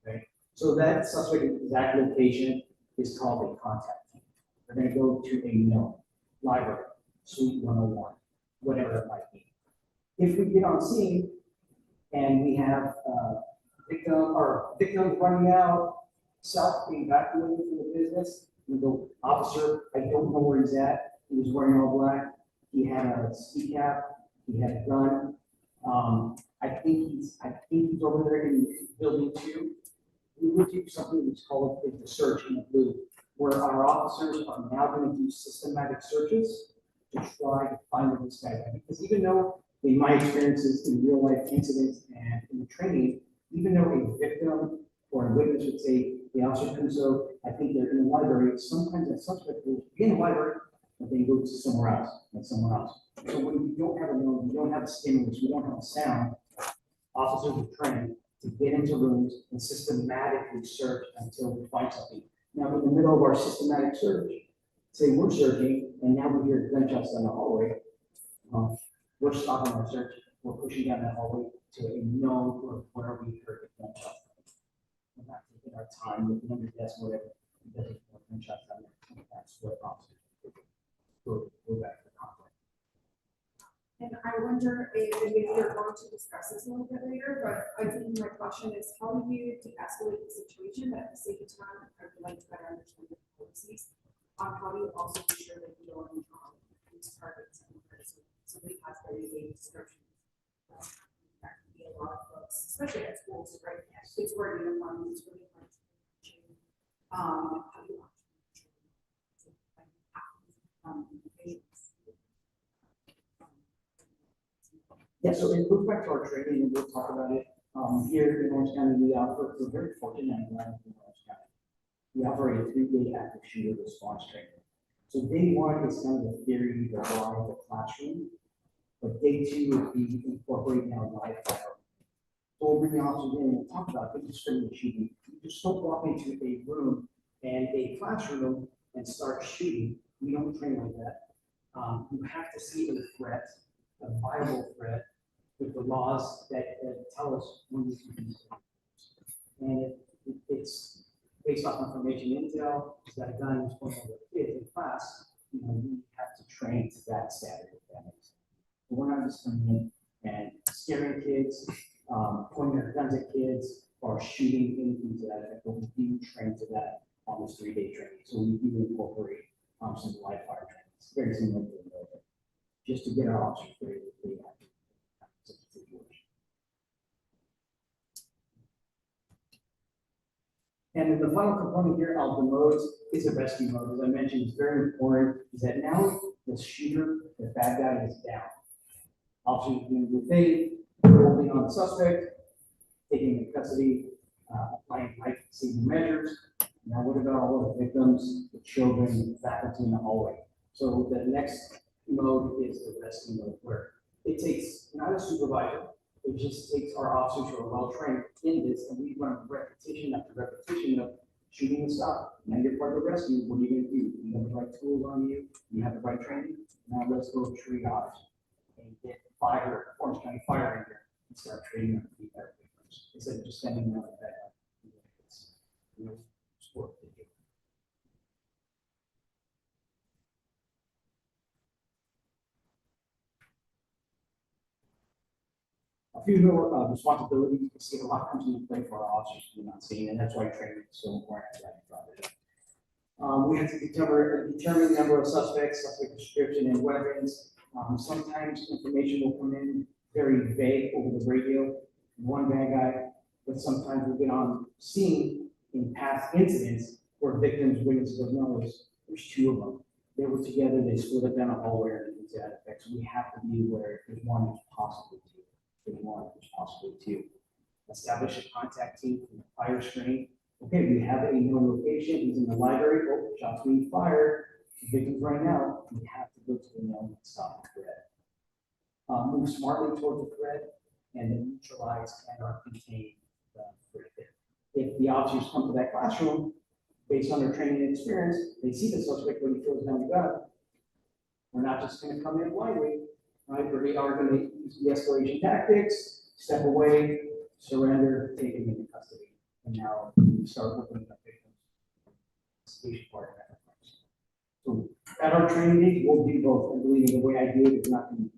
D: Okay, so that suspect exact location is called a contact team. They're gonna go to a known library, suite 101, whatever it might be. If we get on scene and we have victim running out, self being evacuated from the business, we go, officer, I don't know where he's at. He was wearing all black. He had a ski cap. He had a gun. I think he's over there in building 2. We will do something that's called the search in blue, where our officers are now going to do systematic searches to try to find where this guy is. Because even though in my experiences in real life incidents and in the training, even though a victim or a witness would say, the officer comes so, I think they're in the library, sometimes a suspect will be in the library, but then go to somewhere else and somewhere else. So when you don't have a known, you don't have a stimulus, you don't have a sound, officers are trained to get into rooms and systematically search until we find something. Now, in the middle of our systematic search, say we're searching and now we hear gunshots down the hallway, we're stopping our search, we're pushing down that hallway to a known or where we heard the gunshots. We're not taking our time looking under the desk, whatever, because there's more gunshots down there. That's what officers go back to the conflict.
G: And I wonder if maybe you're going to discuss this a little bit later, but I think my question is, how do you de-escalate the situation, but at the same time, I would like to better understand the policies on how do you also be sure that you don't use targets and somebody has very vague descriptions. That can be a lot of folks, especially at schools, right? Kids wear uniforms, it's really hard to how do you
D: Yeah, so it goes back to our training, and we'll talk about it. Here in Orange County, we're very fortunate and glad in Orange County. We offer a 3-day active shooter response training. So day 1 is kind of the theory, the live, the classroom. But day 2 would be incorporating our live fire. So we'll bring the officers in and talk about indiscriminate shooting. You just don't walk into a room and a classroom and start shooting. We don't train like that. You have to see a threat, a viable threat, with the laws that tell us when we can use it. And it's based off information intel, is that a gun is pointing at a kid in class, we have to train to that standard, if that makes sense. But we're not just coming in and scaring kids, pointing their guns at kids, or shooting anything to that effect, but we do train to that on this 3-day training. So we do incorporate some live fire training. It's very similar to the military, just to get our officers ready to be active. And then the final component here of the modes is the rescue mode. As I mentioned, it's very important is that now the shooter, the bad guy is down. Officers doing the thing, holding on the suspect, taking into custody, applying life-saving measures. Now what about all the victims, the children, the faculty in the hallway? So the next mode is the rescue mode, where it takes not a supervisor, it just takes our officers who are well trained in this, and we run repetition after repetition of shooting and stop. Now you're part of the rescue. What are you going to do? You have the right tools on you. You have the right training. Now let's go triage and get Orange County Fire in here and start training them to be better victims instead of just sending them out of bed. It's sport. A few more responsibilities. You see a lot comes into play for our officers to be not seen, and that's why training is so important. We have to determine the number of suspect description, and weapons. Sometimes information will come in very vague over the radio, one bad guy, but sometimes we get on scene in past incidents where victims, witnesses of knowledge, there's 2 of them. They were together, they split up down a hallway and things to that effect. So we have to be aware if there's one, there's possibly 2. There's possibly 2. Establish a contact team from the fire screen. Okay, we have a known location. He's in the library. Oh, shots being fired. Victims right now, we have to go to the known and stop the threat. Move smartly toward the threat and then neutralize and/or contain the threat. If the officers come to that classroom, based on their training and experience, they see the suspect when he throws down the gun. We're not just gonna come in blindly, right? We are gonna use de-escalation tactics, step away, surrender, take him into custody. And now we start looking at victims. Station part of that. So at our training days, we'll do both. I believe the way I do it is not to,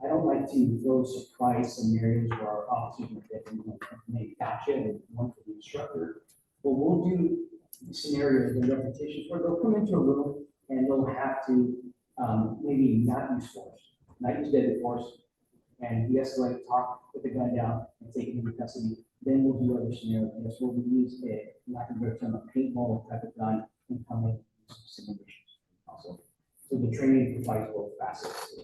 D: I don't like to throw surprise scenarios where our officers are getting, maybe gotcha and one for the instructor. But we'll do scenarios and repetitions where they'll come into a room and they'll have to maybe not use force, not use deadly force, and de-escalate, talk, put the gun down, and take it into custody. Then we'll do other scenarios. That's where we use a, not going to a paintball type of gun and come in and do some simulations also. So the training provides both facets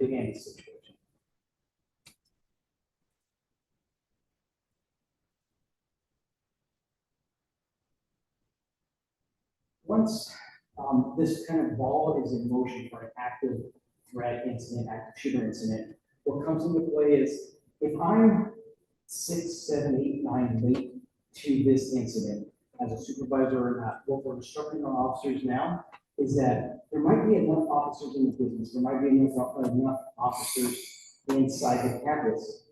D: to any situation. Once this kind of ball is in motion for an active threat incident, active shooter incident, what comes into play is if I'm 6, 7, 8, 9 late to this incident as a supervisor or not, what we're instructing our officers now is that there might be enough officers in the business, there might be enough officers inside the campus.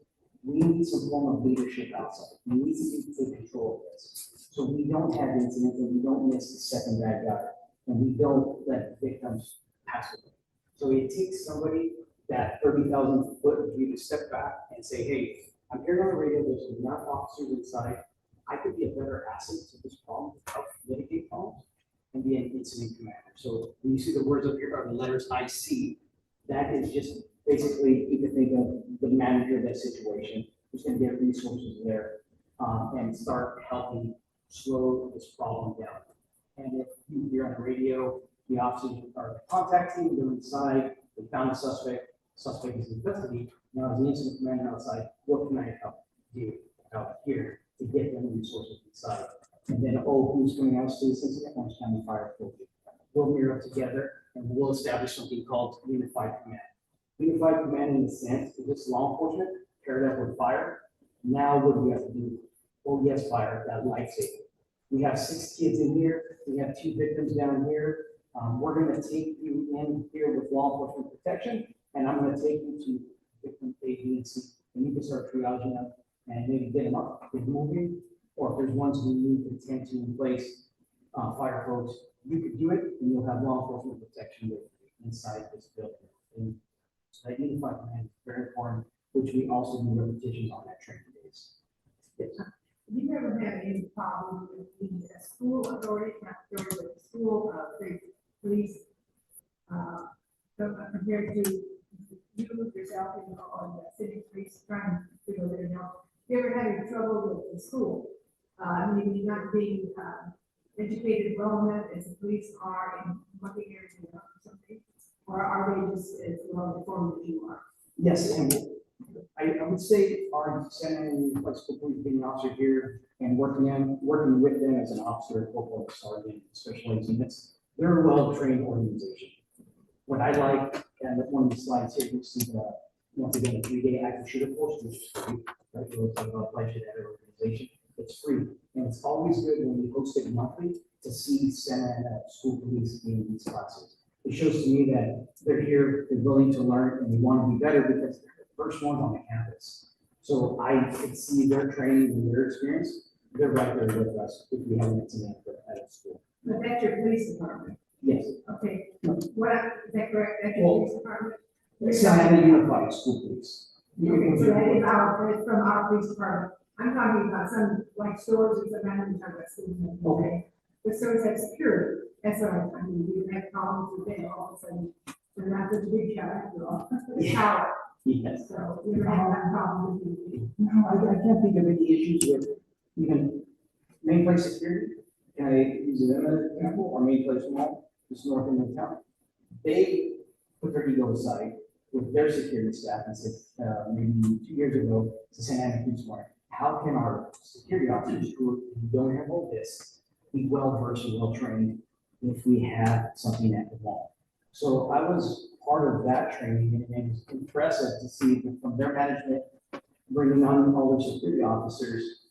D: We need some form of leadership outside. We need to take control of this. So we don't have incidents and we don't miss the second bad guy. And we don't let victims pass away. So it takes somebody that 30,000 foot view to step back and say, hey, I'm hearing on the radio, there's enough officers inside. I could be a better asset to this problem, help mitigate problems, and be an incident commander. So when you see the words up here are the letters IC, that is just basically, you can think of the manager of that situation, who's going to get resources there and start helping slow this problem down. And if you hear on the radio, the officers are contacting, they're inside, they found the suspect is in custody. Now, as the incident commander outside, what can I help you out here to get them resources inside? And then, who's coming out to this incident? Orange County Fire Authority. We'll mirror up together and we'll establish something called unified command. Unified command in the sense is this law enforcement paired up with fire. Now what do we have to do? Oh yes, fire, that life saving. We have 6 kids in here. We have 2 victims down here. We're going to take you in here with law enforcement protection, and I'm going to take you to victim A, B, and C, and you can start triaging them and maybe get them up, get moving, or if there's ones we need to tend to in place, fire folks, you could do it, and you'll have law enforcement protection with you inside this building. And so that unified command is very important, which we also do repetitions on that training days. Yes.
H: You never had any problem with the school authority, not authority, but the school, police, compared to you yourself, on the city police trying to figure it out. You ever had any trouble with the school? Maybe not being educated well enough as the police are in working areas or something? Or are they just as well informed as you are?
D: Yes, and I would say our San Francisco Police being an officer here and working with them as an officer, corporal, sergeant, special agent units, they're a well-trained organization. What I like, and with one of the slides here, you see the, once again, a 3-day active shooter course, which is free, right? So it's about budget at our organization. It's free, and it's always good when we host it monthly to see Santa School Police in these classes. It shows to me that they're here, they're willing to learn, and they want to be better because they're the first ones on the campus. So I can see their training and their experience. They're right there with us if we have an incident at a school.
H: But that's your police department.
D: Yes.
H: Okay, what, is that correct? That's your police department?
D: Santa Unified School Police.
H: Okay, so that is it's from our police department. I'm talking about some, like stores or something, I'm talking about schools.
D: Okay.
H: The stores have security, that's what I mean, we have problems with them all of a sudden. They're not such a big shot after all. It's power,
D: Yes.
H: so we don't have that problem with you.
D: No, I can't think of any issues with even main place security. Can I use them as an example, or main place mall, just north of the town? They put their ego aside with their security staff and said, maybe 2 years ago, to Santa Ana Police Department, how can our security officers who don't have all this be well versed and well trained if we have something at the wall. So I was part of that training, and it was impressive to see that from their management, bringing on all their security officers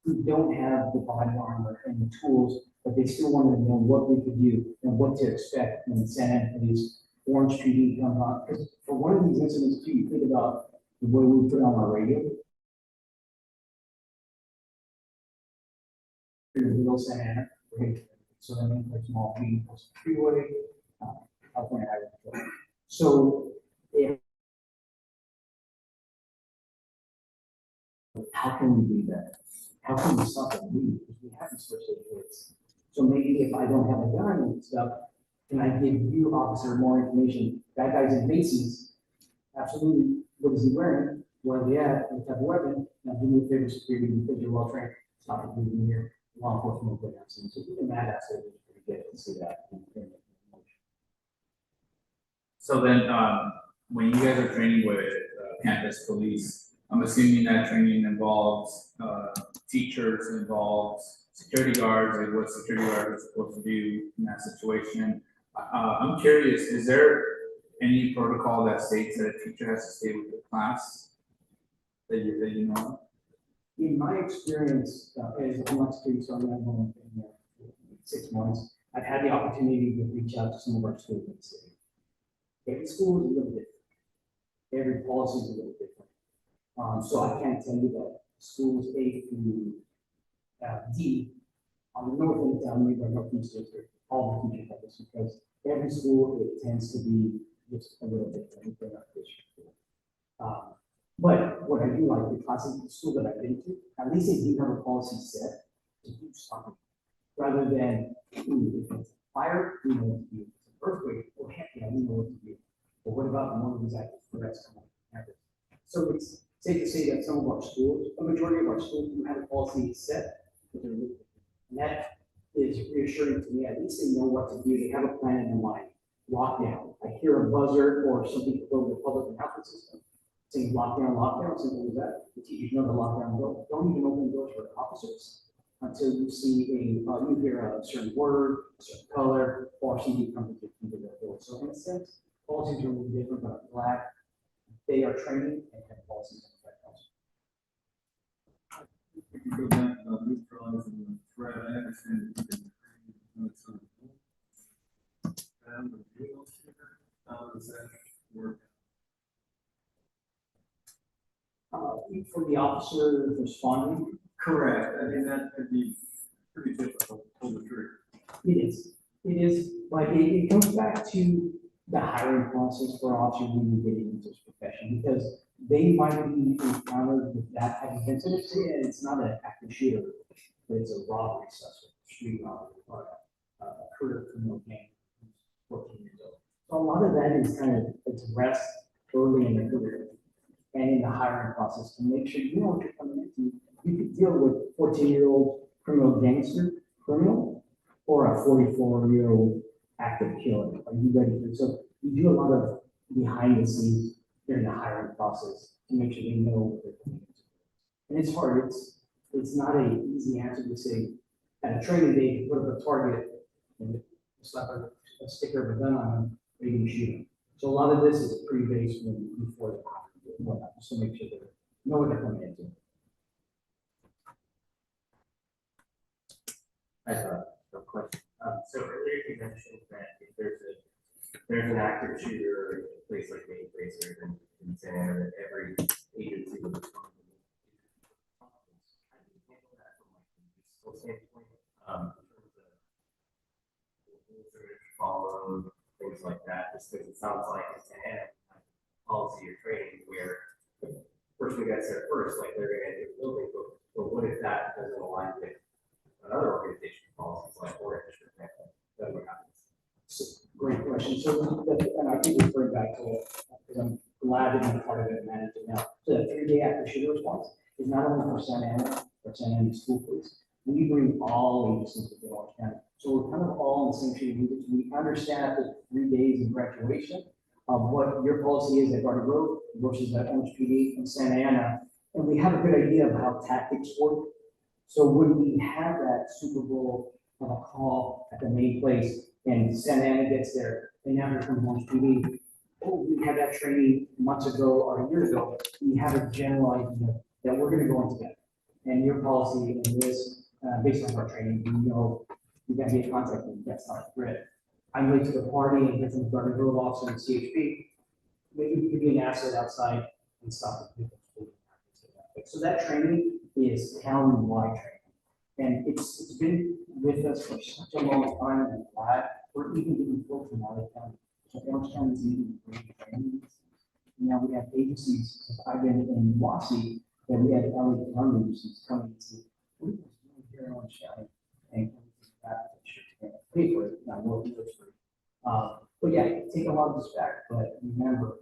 D: who don't have the body armor and the tools, but they still wanted to know what we could do and what to expect when Santa Ana Police, Orange PD comes on. Because for one of these incidents too, you think about the way we put on our radio. In the middle of Santa Ana, so that means like small meeting, freeway, California Highway Patrol. So if how can we do that? How can we stop that lead? Because we have these first aid kits. So maybe if I don't have a gun and stuff, can I give you, officer, more information? That guy's in Macy's. Absolutely. What is he wearing? Where are they at? What type of weapon? Now do me a favor, security, because you're well trained. Stop it moving here. Law enforcement will go down soon. So even that aspect is pretty good to see that.
A: So then, when you guys are training with campus police, I'm assuming that training involves teachers, involves security guards, like what security guards are supposed to do in that situation. I'm curious, is there any protocol that states that a teacher has to stay with the class that you know of?
D: In my experience, as a Homeland Security sergeant, I've only been there for 6 months. I've had the opportunity to reach out to some of our schools in the city. Every school is a little different. Every policy is a little different. So I can't tell you that schools A through D on the north end of town, maybe Northeast District, all the teachers have this because every school, it tends to be just a little different than our district. But what I do like, the classes, the school that I've been to, at least they do have a policy set to do something. Rather than, ooh, if it's fire, we know what to do. If it's an earthquake, well, heck yeah, we know what to do. But what about one of these active threats coming at us? So it's safe to say that some of our schools, a majority of our schools do have a policy set. And that is reassuring to me. At least they know what to do. They have a plan in their mind. Lockdown. I hear a buzzer or something go to the public announcement system saying lockdown, lockdown. So what is that? The teachers know the lockdown. Don't even open doors for officers until you see you hear a certain word, a certain color, or somebody comes into the door. So in a sense, policies are a little different, but I'm glad they are training and have policies in effect also.
C: If you go back to neutralizing the threat, I understand that you can some and the vehicle shooter, how does that work?
D: For the officer responding,
C: Correct, I mean, that could be pretty difficult to pull the trigger.
D: it is. It is like it comes back to the hiring process for officers when you get into this profession because they might be encountered with that type of incident. And it's not an active shooter, but it's a robbery suspect, street robbery, or a career criminal gang who's 14 years old. So a lot of that is kind of addressed early in the career and in the hiring process to make sure you know what you're coming into. You could deal with 14-year-old criminal gangster criminal or a 44-year-old active killer. Are you ready for it? So you do a lot of behind the scenes during the hiring process to make sure they know what they're coming into. And it's hard. It's not an easy answer to say at a training day you put up a target and slap a sticker of a gun on them, or you can shoot them. So a lot of this is pre-based before the hire and whatnot, just to make sure they know what they're coming into.
F: I have a question. So earlier you mentioned that if there's an active shooter in a place like Main Place or in Santa Ana, that every agency would respond. How do you handle that from like a fiscal standpoint? In terms of rules that are followed, things like that, just because it sounds like in Santa Ana, policy or training where the person who gets there first, like they're gonna enter the building, but what if that doesn't align with another organization policies like Orange, for example, then what happens?
D: Great question. So, and I keep referring back to it because I'm glad that I'm part of it and manage it now. So the 3-day active shooter response is not only for Santa Ana or Santa Ana School Police. We bring all agencies to Orange County. So we're kind of all in the same sheet. We understand after 3 days of graduation of what your policy is at Garden Grove versus at Orange PD and Santa Ana. And we have a good idea of how tactics work. So when we have that Super Bowl of a call at the main place, and Santa Ana gets there, and now here comes Orange PD. Oh, we had that training months ago or a year ago, we have a general idea that we're gonna go in together. And your policy and this, based on our training, we know we gotta be in contact with, that's not grid. I'm late to the party and get some garden grove officer and CHP, maybe we could be an asset outside and stop the people. So that training is county-wide training. And it's been with us for such a long time, and I'm glad we're even getting folks from out of county. So Orange County is even great trainings. Now we have agencies, I've been in Wassee, that we had LA County agencies coming and say, we was doing here in Orange County, and pay for it, now we'll do it for it. But yeah, take a lot of this back, but remember,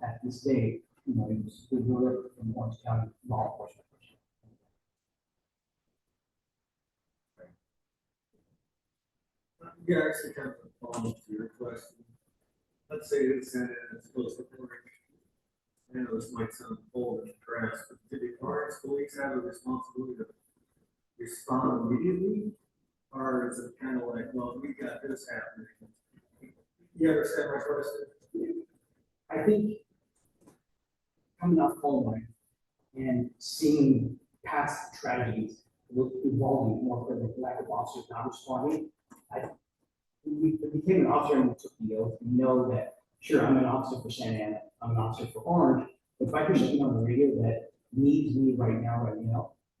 D: at this day, you know, it was good work from Orange County law enforcement.
C: Yeah, actually kind of a follow up to your question. Let's say it's close to Orange. I know this might sound bold and crass, but do the parks police have a responsibility to respond immediately? Or is it kind of like, well, we got this happening? You understand my question?
D: I think coming off Columbine and seeing past tragedies evolving more for the lack of officers not responding, we became an officer and we took the oath. We know that, sure, I'm an officer for Santa Ana, I'm an officer for Orange, but if I hear something on the radio that needs me right now,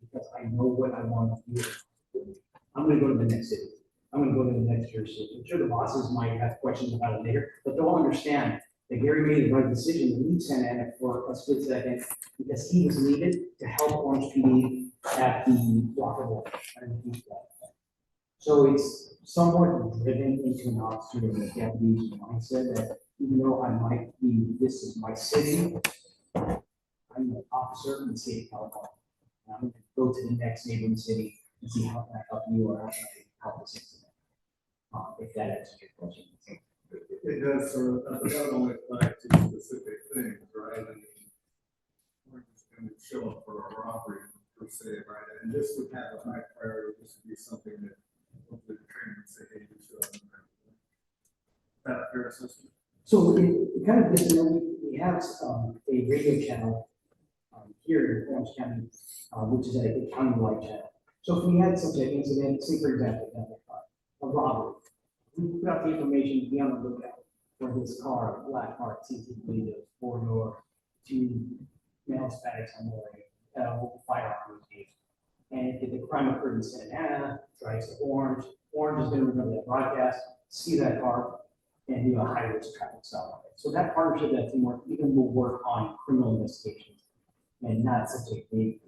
D: because I know what I want to do, I'm gonna go to the next city. I'm gonna go to the next jurisdiction. I'm sure the bosses might have questions about it later, but they'll understand that Gary made the right decision to leave Santa Ana for a split second because he was needed to help Orange PD at the walkable. So it's somewhat driven into an officer of the deputy's mindset that even though I might be, this is my city, I'm an officer in the state of California. And I'm gonna go to the next neighboring city and see how can I help you or how can I help this incident. If that answers your question.
C: It does sort of, not only apply to specific things, right? I mean, we're just going to show up for a robbery per se, right? And this would have a high priority. This would be something that hopefully the trainer would say, hey, you show up. That fair assessment?
D: So it kind of gets, we have a radio channel here in Orange County, which is a county-wide channel. So if we had such an incident, say for example, a robbery, we put out the information, be on the lookout for this car, black car, tinted windows, 4-door, 2 male Hispanics on the way, firearm case. And if the crime occurred in Santa Ana, drives to Orange, Orange is going to remember that broadcast, see that car, and do a high risk traffic stop. So that partnership, that teamwork, even will work on criminal investigations and not such a big,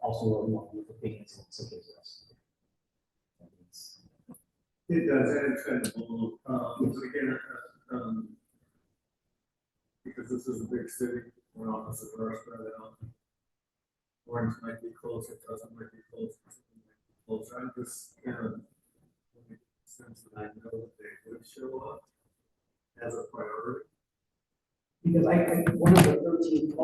D: also with a big incident such as this.
C: It does, and it's kind of a little, but again, because this is a big city, where offices are spread out. Orange might be closer, Pleasant might be closer, I'm just kind of, since I know that they would show up as a priority.
D: Because one of the 13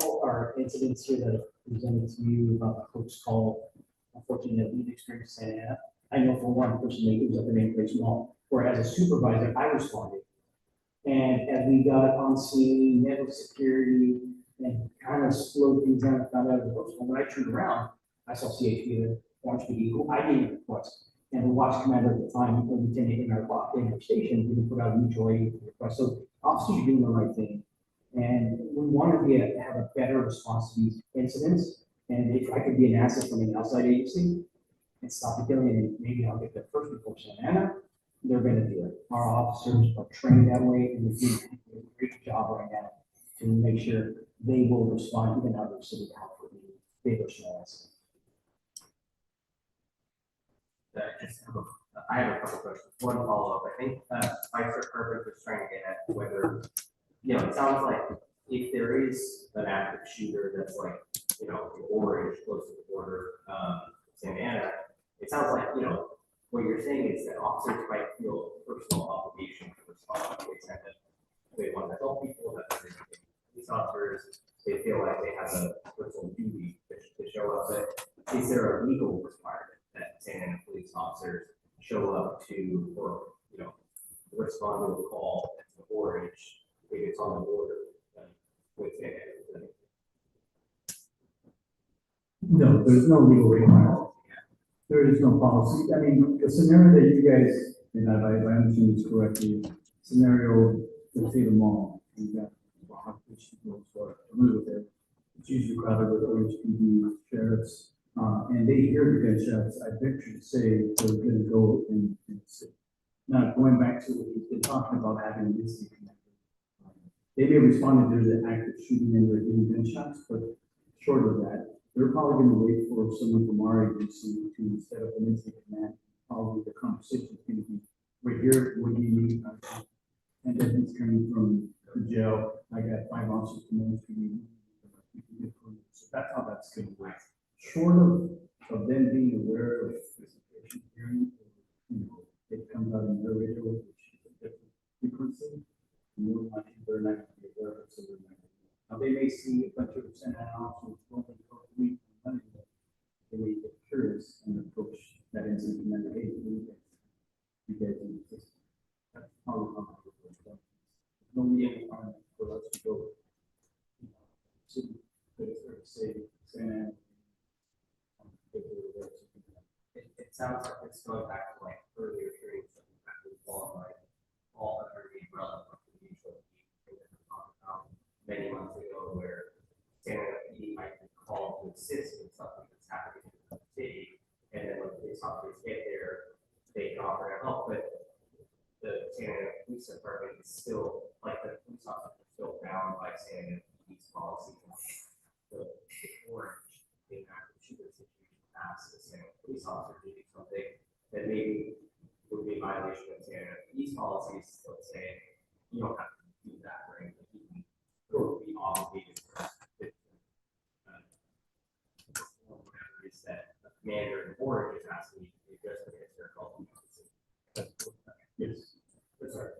D: incidents here that I presented to you about the coach call, unfortunately, that we've experienced in Santa Ana. I know for one personally, it was at the main place mall, where as a supervisor, I responded. And as we got on scene, met with security, and kind of slowed things down and found out it was, when I turned around, I saw CHP there, Orange PD, who I didn't request. And the watch commander at the time, the lieutenant in our station, didn't put out a mutual aid request. So officers are doing the right thing. And we want to have a better response to these incidents. And if I could be an asset from an outside agency and stop the killing, and maybe I'll get there first before Santa Ana, they're going to do it. Our officers are trained that way, and they do a great job right now to make sure they will respond even out of the city help for the big or small incident.
F: I have a couple questions. One follow-up. I think Mr. Herbert was trying to get at whether, it sounds like if there is an active shooter that's like, in Orange, close to the border, Santa Ana, it sounds like, what you're saying is that officers might feel personal obligation to respond to the extent that they want to help people, that police officers, they feel like they have a personal duty to show up. But is there a legal requirement that Santa Ana police officers show up to, or, respond to a call at the orange, if it's on the border, with it.
I: No, there's no legal requirement. There is no policy. I mean, the scenario that you guys, and if I understand this correctly, scenario, let's say the mall, you got, which goes for a little bit. It's usually crowded with OHPD sheriffs, and they hear the gunshots. I bet you say they're gonna go and sit. Now, going back to what we've been talking about, having this connected. They may respond if there's an active shooting and they're getting gunshots, but short of that, they're probably gonna wait for someone from our agency to set up an incident command. Probably the conversation is gonna be, we're here, what do you need? And then it's coming from the jail, I got 5 officers from OHPD. So that's how that's gonna work. Short of them being aware of the situation hearing, it comes out in their radio, which is a different frequency. More likely they're not gonna be aware of it, so they're not gonna know. Now, they may see a bunch of officers going for a week, they may get curious and approach that incident and then, hey, you guys in the system. That's probably how it works. No legal requirement for us to go. But it's fair to say,
F: It sounds like it's going back to like earlier periods that we've had with all under the umbrella of the mutual aid that we talked about many months ago, where San Antonio might be called to assist in something that's happening in the city, and then when police officers get there, they can offer to help, but the San Antonio Police Department is still, like, the police officers are still bound by San Antonio Police policy. The orange in that shooter situation asks the San Antonio police officer to do something that maybe would be a violation of San Antonio police policies. Let's say you don't have to do that, right? But you can be obligated to perform whatever it is that the commander in orange is asking you to do just because they're called.
I: Yes.
F: Sorry.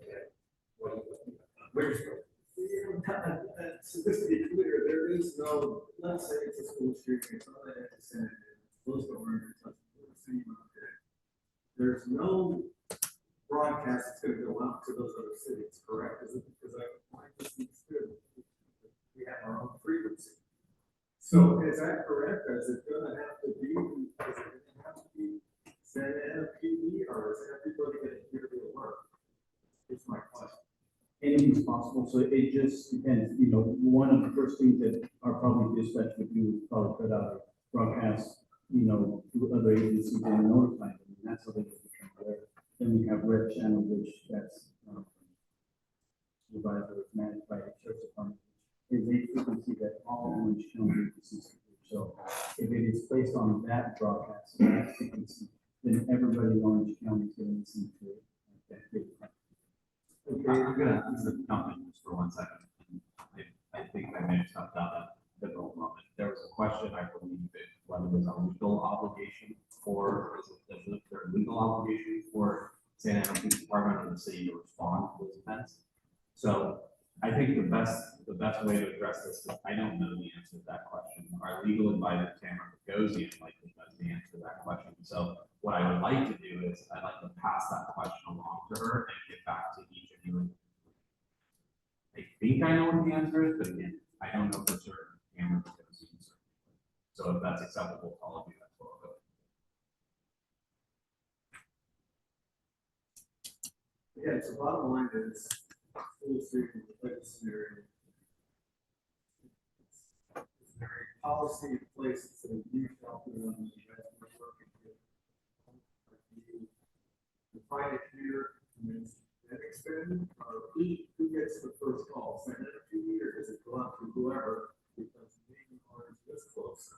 F: Where's
C: So just to be clear, there is no, let's say it's a school shooting, it's not that it's a close to orange, it's like, there's no broadcast that's gonna go out to those other cities, correct? Is it because I just need to, we have our own frequency. So is that correct? Is it gonna have to be, San Antonio PD, or is everybody gonna hear the alert? It's my question.
I: Anything is possible, so it just depends, one of the first things that are probably dispatch would do is probably put out a broadcast, to other agencies and notify them, and that's how they get become aware. Then we have red channel, which that's, supervisor managed by the sheriff's department, is a frequency that all Orange County agencies do. So if it is placed on that broadcast, that frequency, then everybody in Orange County is going to listen to it.
J: I'm gonna jump in just for 1 second. I think I may have stepped out at a difficult moment. There was a question, I believe, whether there's a legal obligation for, is there a legal obligation for San Antonio Police Department or the city to respond to those events? So I think the best way to address this, because I don't know the answer to that question. Our legal advisor, Tamara Bogosian, likely knows the answer to that question. So what I would like to do is I'd like to pass that question along to her and get back to each of you. I think I know what the answer is, but again, I don't know for certain. Tamara Bogosian, so if that's acceptable to all of you, that's what I'll go.
C: Yeah, so bottom line is, school shooting, like scenario. Is there a policy in place that's a huge help in the event we're working with? Define it here, and then expand, or who gets the first call? Send it to you, or does it go out to whoever, because maybe ours is this close?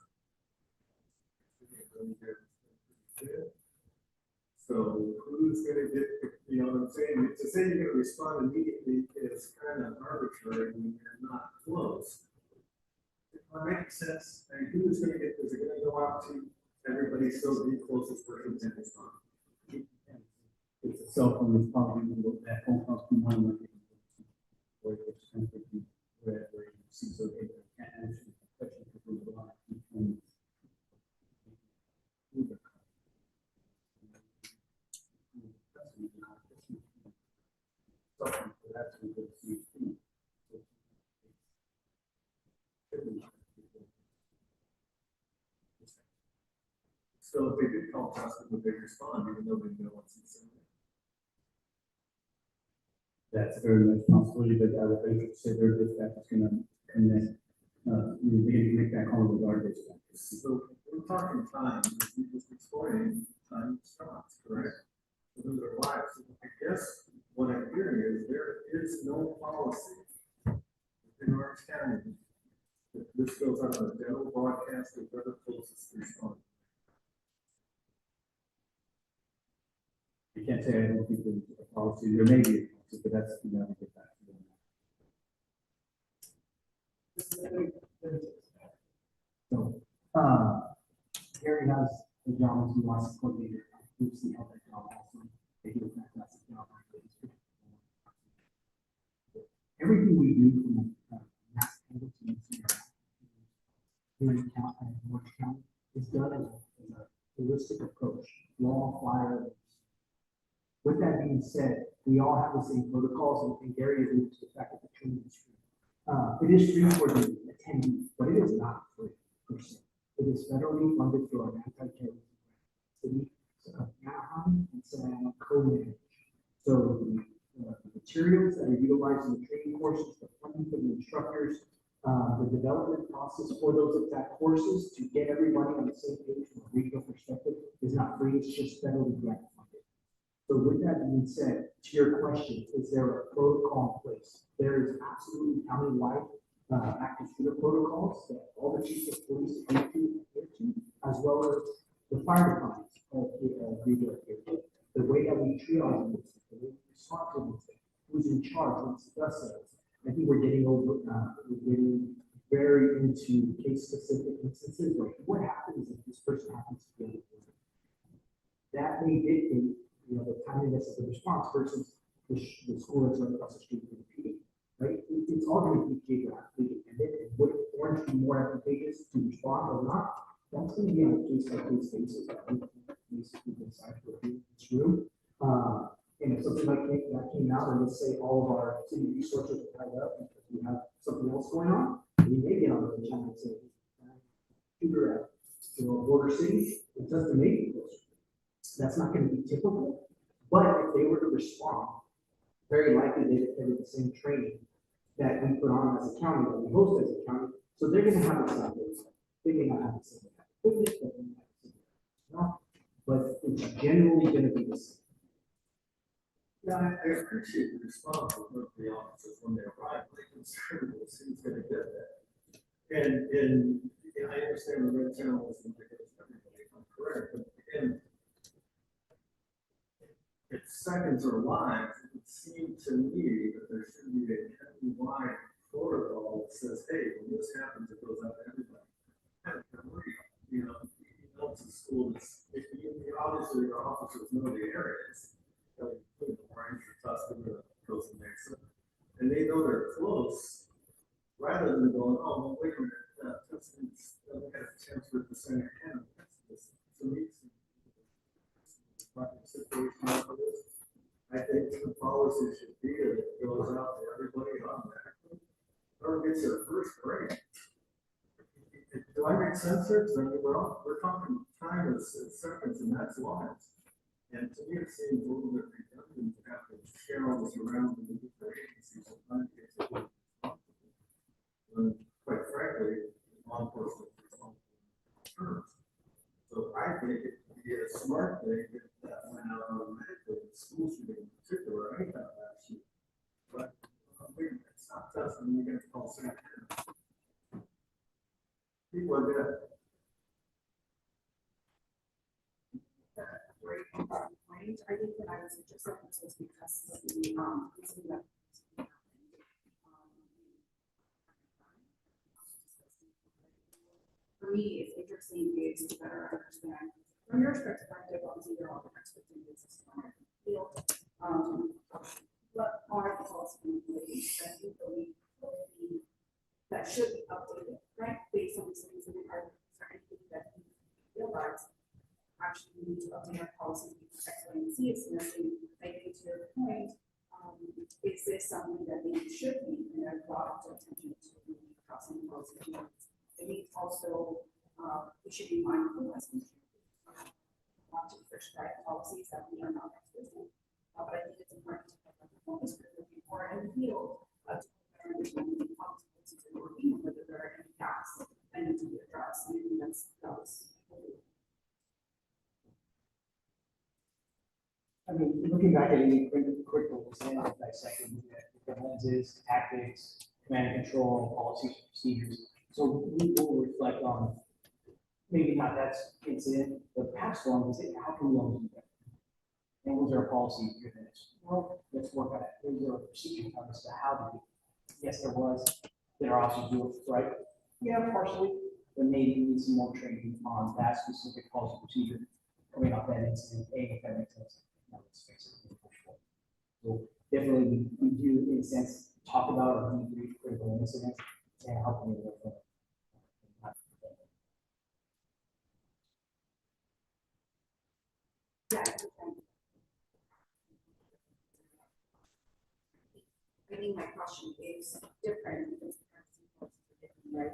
C: So who's gonna get, what I'm saying, to say you're gonna respond immediately is kind of arbitrary when you're not close. If that makes sense, and who's gonna get, is it gonna go out to everybody, so the closest person can respond?
I: It's a cell phone, it's probably that phone calls from one of the or it's kind of where you see so they can't answer the question because we're blind.
C: call and trust them that they respond, even though they know what's inside.
I: That's very much possibility, but I would think that say their dispatch is gonna connect, they can connect that call with our dispatch.
C: So we're talking time, we just explained time stops, correct? So those are lives. So I guess what I'm hearing is there is no policy in Orange County that this goes on a general broadcast or whether closest respond.
I: You can't say I don't think there's a policy, there may be a policy, but that's, you know, get back to them.
D: So, Gary has a job as a license coordinator. We've seen how that job also. They do a fantastic job. Everything we do from mass handle to here in county, Orange County, is done as a holistic approach, law, fire. With that being said, we all have the same protocols, and Gary alluded to the fact that the training is free. It is free for the attendees, but it is not free per se. It is federally funded through our anti-terrorism city of Anaheim and Savannah co-managed. So the materials that are utilized in the training courses, the funding for the instructors, the development process for those exact courses to get everybody on the same page from a regional perspective is not free. It's just federally grant funded. So with that being said, to your question, is there a protocol in place? There is absolutely county-wide active shooter protocols that all the chiefs of police adhere to, as well as the fire departments the way that we triage this, the way we respond to this, who's in charge, what's the says. I think we're getting very into case-specific instances, like what happens if this person happens to be on the board? That may dictate, you know, the timeliness of the response versus the school that's right across the street from the PD, right? It's all going to be geographically dependent, and would Orange be more advantageous to respond or not? That's going to be on a case-by-case basis. I think basically decide for this room. And if something like that came out, and let's say all of our city resources are tied up because we have something else going on, we may get on the channel and say, figure out, you know, border city, it doesn't make it closer. That's not going to be typical. But if they were to respond, very likely they attended the same training that we put on as a county, that we host as a county. So they're going to have the same things. They may not have the same activities, but they may have the same. No, but it's generally going to be the same.
C: Yeah, I appreciate the response of the officers when they arrive. My concern was who's going to get that. And I understand the red channel is going to get everybody, if I'm correct, but again, if seconds or lives, it would seem to me that there should be a county-wide protocol that says, hey, when this happens, it goes out to everybody. You know, it's a school that's, obviously our officers know the areas, Orange or Tustin or Costa Mesa, and they know they're close, rather than going, oh, well, wait a minute, Tustin's doesn't have a chance for the Senate County. To me, I think the policy should be that it goes out to everybody automatically. Whoever gets their first grade. Do I make sense here? Because I mean, we're talking time as seconds, and that's lives. And to me, it seems a little bit redundant to have to share all this around with the different agencies. Sometimes it's a little responsible. Quite frankly, law enforcement is responsible. So I think it would be a smart thing if that went out automatically, the school shooting in particular, I thought that should. But wait a minute, it's not us, and we're going to call San Antonio. People are dead.
G: Great point. I think that I was interested in this because of the reason that for me, it's interesting is to better understand from your perspective, obviously you're all different perspectives on the field. What are the possibilities that you believe that should be updated, right? Based on these things, and are there anything that you realize actually we need to update our policies because X, Y, and Z is missing? I think to your point, is this something that we should be and a lot of attention to crossing policy? I think also we should be mindful as we want to prescribe policies that we are not experts in. But I think it's important to have a focus group before in the field to better understand the policies that we're working, whether there are any gaps that need to be addressed. And I think that was.
D: I mean, looking back at any critical exam, dissecting the lenses, tactics, command and control, policies, procedures. So we will reflect on maybe not that incident, but past one, and say, how can we all do that? And was there a policy driven this? Well, let's work on it. Was there a procedure as to how to do it? Yes, there was. Did our officers do it right? Yeah, partially. But maybe we need some more training on that specific policy procedure coming off that incident, if that makes sense. So definitely we do, in a sense, talk about or debrief critical incidents and help them with them.
G: Yeah. I think my question is different because right?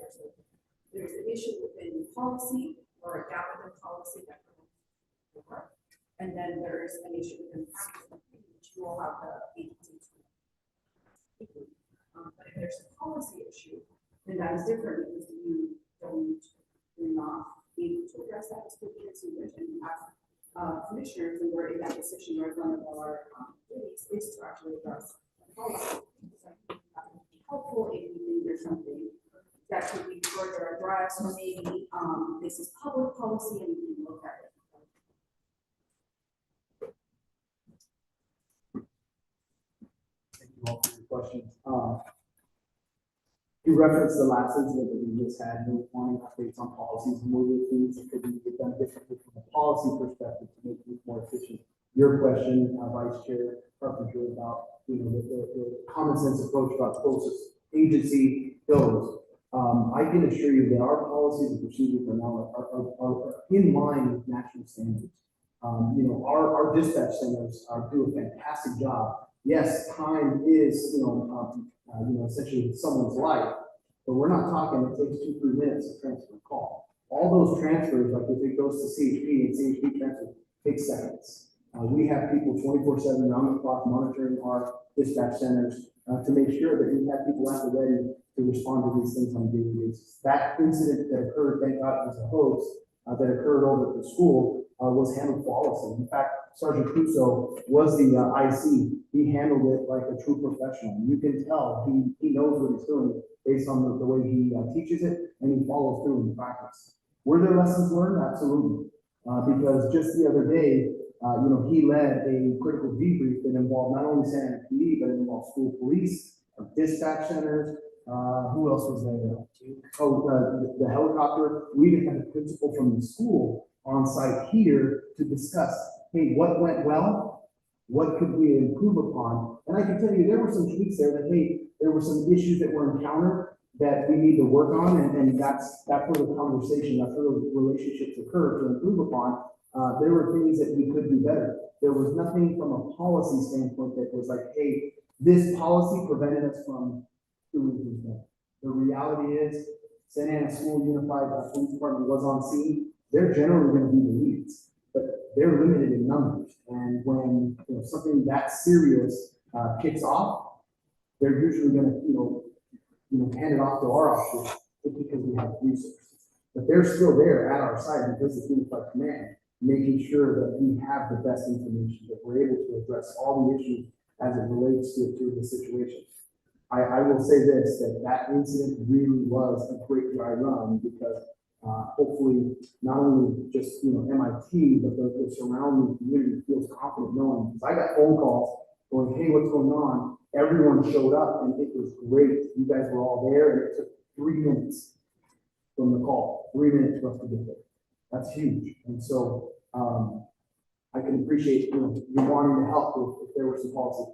G: There's an issue within policy or a gap within policy that prevents work. And then there's an issue within practice, which you will have the agency to. But if there's a policy issue, then that is different because you're not able to address that as quickly as you wish. And as commissioners, and we're in that position where one of our duties is to actually address the policy. So that would be helpful if you think there's something that could be further addressed, or maybe this is public policy and we can look at it.
D: Thank you all for your questions. You referenced the last incident that we just had, no wanting updates on policies, moving things that could be done differently from a policy perspective to make things more efficient. Your question, Vice Chair Carpenter, about the common sense approach about closest agency goes. I can assure you that our policies and procedures are now are in line with national standards. Our dispatch centers do a fantastic job. Yes, time is essentially someone's life, but we're not talking it takes 2-3 minutes to transfer a call. All those transfers, like if it goes to CHP and CHP transfer, takes seconds. We have people 24/7 around the clock monitoring our dispatch centers to make sure that we have people at the ready to respond to these things on a daily basis. That incident that occurred, thank God, was a hoax that occurred over at the school was handled flawlessly. In fact, Sergeant Crusoe was the IC. He handled it like a true professional. You can tell he knows what he's doing based on the way he teaches it and he follows through in practice. Were there lessons learned? Absolutely. Because just the other day, he led a critical debrief that involved not only Santa Ana PD, but it involved school police, dispatch centers. Who else was there? Oh, the helicopter. We even had the principal from the school on site here to discuss, hey, what went well? What could we improve upon? And I can tell you, there were some tweaks there that, hey, there were some issues that were encountered that we need to work on, and that's where the conversation, that's where the relationships occur to improve upon. There were things that we could do better. There was nothing from a policy standpoint that was like, hey, this policy prevented us from doing things better. The reality is, Santa Ana School Unified Police Department was on scene. They're generally going to be the leads, but they're limited in numbers. And when something that serious kicks off, they're usually going to hand it off to our officers just because we have resources. But they're still there at our side because it's Unified Command, making sure that we have the best information, that we're able to address all the issues as it relates to the situation. I will say this, that incident really was a great dry run because hopefully not only just MIT, but the surrounding community feels confident knowing. Because I got phone calls going, hey, what's going on? Everyone showed up and it was great. You guys were all there and it took 3 minutes from the call, 3 minutes for us to get there. That's huge. And so I can appreciate you wanting to help if there were some policy.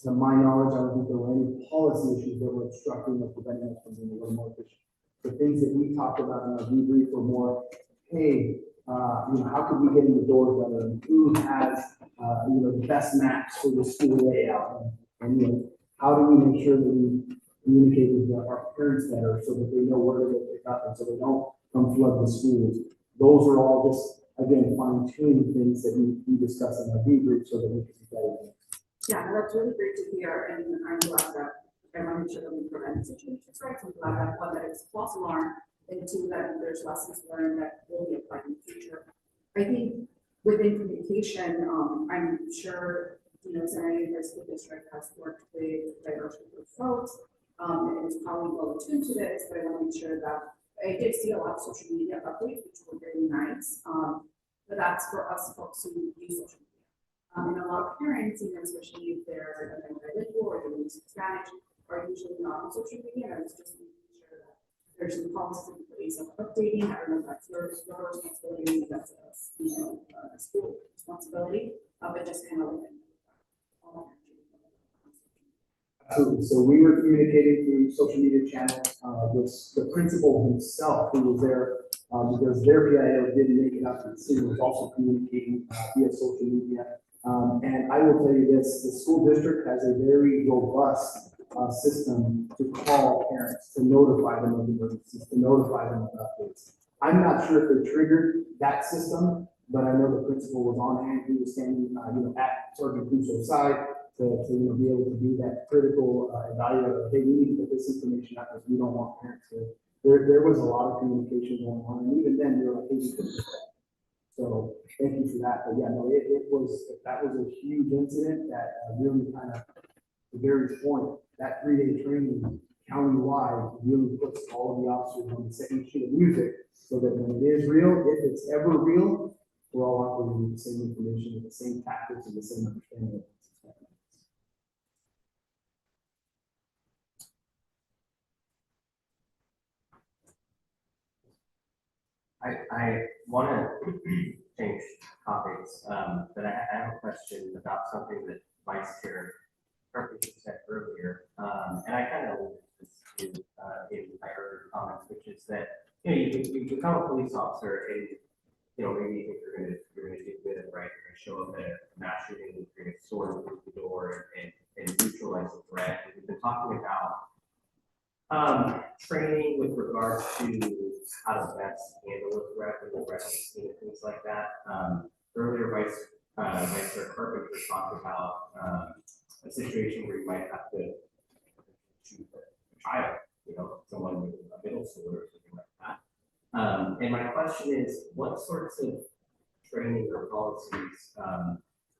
D: To my knowledge, I don't think there were any policy issues that were obstructing or preventing us from being a little more efficient. The things that we talked about in our debrief were more, hey, how could we get in the door better? And who has, the best maps for the school layout? And how do we make sure that we communicate with our parents better so that they know where to go pick up and so they don't come flood the schools? Those are all just again, fine tune things that we discuss in our debrief so that we can be better.
G: Yeah, that's really great to hear, and I'm glad that I want to make sure that we prevent situations, right? So I'm glad that one, that it's false alarm, and two, that there's lessons learned that will be applied in the future. I think within communication, I'm sure, Santa Ana School District has worked with diverse group of folks, and is probably well attuned to this, but I want to make sure that I did see a lot of social media updates, which were very nice, but that's for us folks who use social media. And a lot of parents, especially if they're bilingual or they use Spanish, are usually not on social media, and I was just making sure that there's some policies in place of updating. I don't know if that's your responsibility, that's a school responsibility, but just kind of like.
D: Absolutely. So we were communicating through social media channels with the principal himself, who was there because their PIO didn't make it out to the city, was also communicating via social media. And I will tell you this, the school district has a very robust system to call parents, to notify them of emergencies, to notify them of updates. I'm not sure if they triggered that system, but I know the principal was on hand. He was standing, at Sergeant Crusoe's side to be able to do that critical evaluation. Hey, we need to get this information out because we don't want parents to. There was a lot of communication going on, and even then, we were like, hey, we couldn't do that. So thank you for that. But yeah, no, that was a huge incident that really kind of, to Gary's point, that 3-day training countywide really puts all of the officers on the same sheet of music so that when it is real, if it's ever real, we're all operating with the same information, with the same tactics and the same understanding.
F: I want to change topics, but I have a question about something that Vice Chair Kirby said earlier, and I kind of alluded to this in my earlier comments, which is that you become a police officer and maybe you think you're gonna do good, right? You're gonna show up at a mass shooting, you're gonna storm through the door and neutralize the threat. And we've been talking about training with regards to how to best handle a threat and the rest of the scene and things like that. Earlier, Vice Chair Carpenter talked about a situation where you might have to shoot a child, someone with a middle schooler or something like that. And my question is, what sorts of training or policies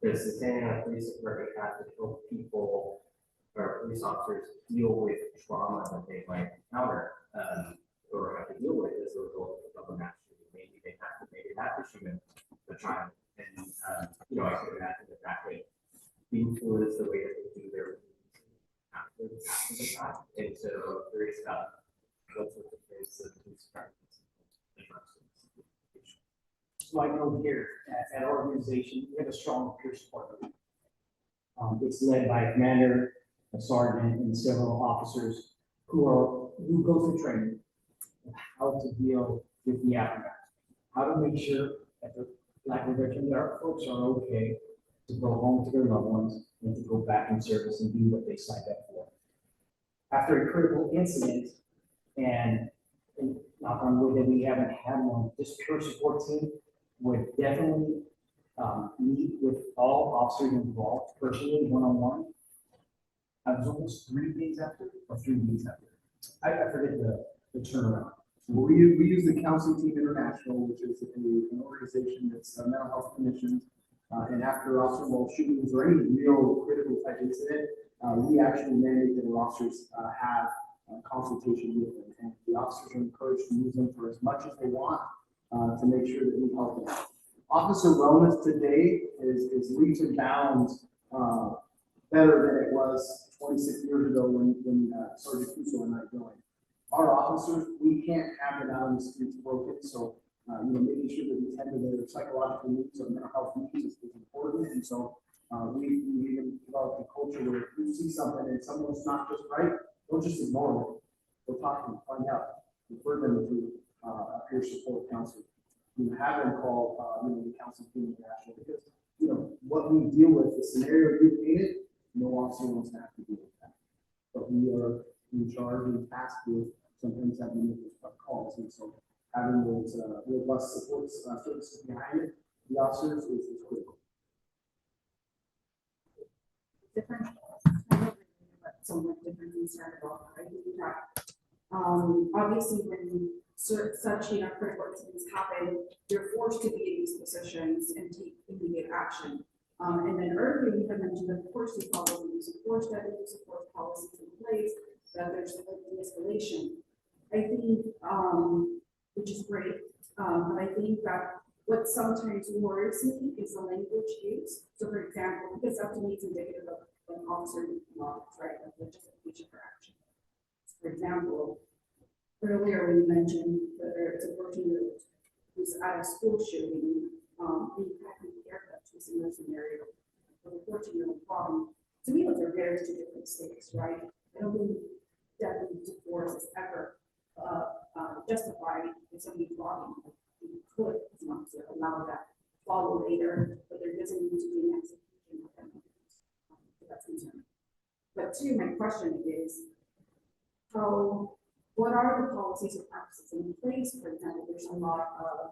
F: does the Santa Ana Police Department have to help people or police officers deal with trauma that they might encounter or have to deal with as a result of a mass shooting? Maybe they have to shoot a child, and I could imagine that could influence the way that they do their after the fact. And so I'm curious about what sorts of things the police department.
D: So I know here at our organization, we have a strong peer support group. It's led by a commander, a sergeant, and several officers who go through training of how to deal with the aftermath. How to make sure that the lack of veteran, that our folks are okay to go home to their loved ones and to go back in service and do what they signed up for. After a critical incident, and knock on wood that we haven't had one, this peer support team would definitely meet with all officers involved personally, one-on-one. I was almost 3 days after, or 3 weeks after. I forget the turnaround.
K: We use the Counseling Team International, which is an organization that's mental health clinicians. And after officer involved shootings or any real critical type incident, we actually mandate that our officers have consultation with them. And the officers are encouraged to use them for as much as they want to make sure that we help them. Officer wellness today is leaps and bounds better than it was 26 years ago when Sergeant Crusoe and I joined. Our officers, we can't have them out on the streets broken, so making sure that we tend to their psychological needs or mental health needs is important. And so we even developed a culture where if you see something and someone's not just right, don't just ignore it. Go talk to them, find out, refer them to a peer support counselor. Have them call the Counseling Team International, because what we deal with, the scenario you painted, no officer wants to have to deal with that. But we are in charge and tasked with sometimes having to make those tough calls. And so having those robust supports, services behind the officers is critical.
G: Different, but somewhat different concern about, I think that, obviously when such, critical incidents happen, you're forced to be in these positions and take immediate action. And then earlier you had mentioned that of course you follow the use of force, that the use of force policies in place, that there's de-escalation. I think, which is great, but I think that what sometimes worries me is the language used. So for example, because up to me it's indicative of an officer knowledge, right, of the justification for action. For example, earlier we mentioned that there's a 14-year-old who's at a school shooting, being happy haircut to a similar scenario with a 14-year-old problem. To me, those are very two different stakes, right? I don't think deadly use of force is ever justified if somebody's robbing. You could, as long as you allow that follow later, but there doesn't need to be an execution of them. That's concerning. But two, my question is, what are the policies or practices in place? For example, there's a lot of,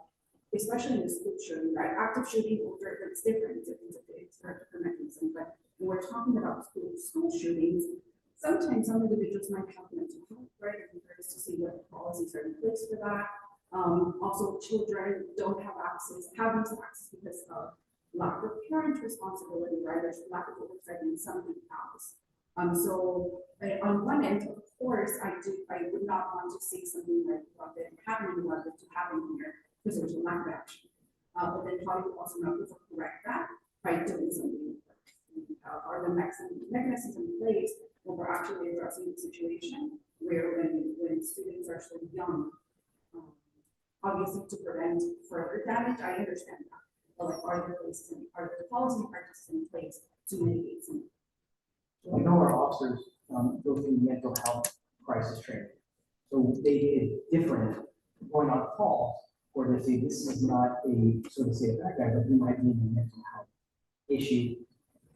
G: especially in the school shooting, right? Active shooting, it's different, it's a different mechanism, but when we're talking about school shootings, sometimes some individuals might have mental health, right? I'm curious to see what policies are in place for that. Also, children don't have access, having some access because of lack of parent responsibility, right? There's lack of oversight in some of the house. So on one end, of course, I would not want to see something like what happening in London to happen here because there's a lack of action. But then how do you also know to correct that by doing something? Are the mechanisms in place when we're actually addressing the situation where when students are so young, obviously to prevent further damage, I understand that. But like, are there policy and practices in place to mitigate some?
D: I know our officers go through mental health crisis training. So they get different going on calls where they say this is not a, so to say, a bad guy, but he might be in a mental health issue.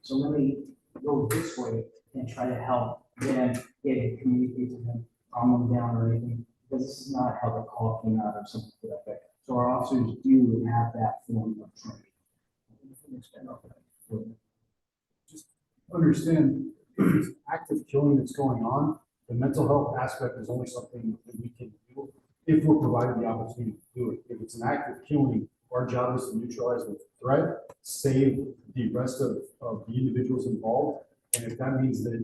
D: So let me go this way and try to help them communicate to them, calm them down or anything, because this is not how the call came out or something to that effect. So our officers do have that form of training.
L: Just understand, if it's active killing that's going on, the mental health aspect is only something that we can do if we're provided the opportunity to do it. If it's an active killing, our job is to neutralize the threat, save the rest of the individuals involved. And if that means that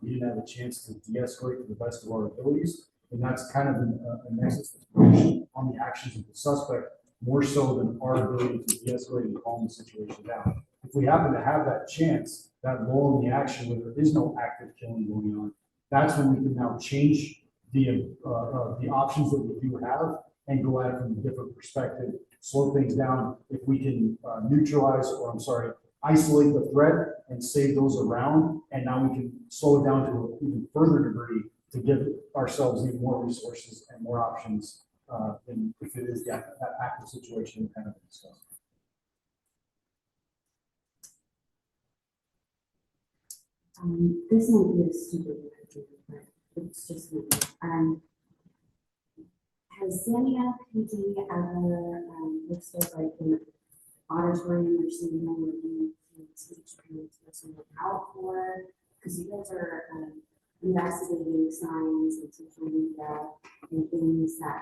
L: we didn't have a chance to de-escalate to the best of our abilities, then that's kind of an excess on the actions of the suspect, more so than our ability to de-escalate and calm the situation down. If we happen to have that chance, that lull in the action where there is no active killing going on, that's when we can now change the options that we do have and go at it from a different perspective, slow things down. If we can isolate the threat and save those around, and now we can slow it down to an even further degree to give ourselves even more resources and more options than if it is that active situation kind of discussed.
M: This might be a stupid question, but it's just me. Has Sania PD ever listed like an auditorium or cinema where you teach parents what to look out for? Because you guys are investigating signs and social media and things that,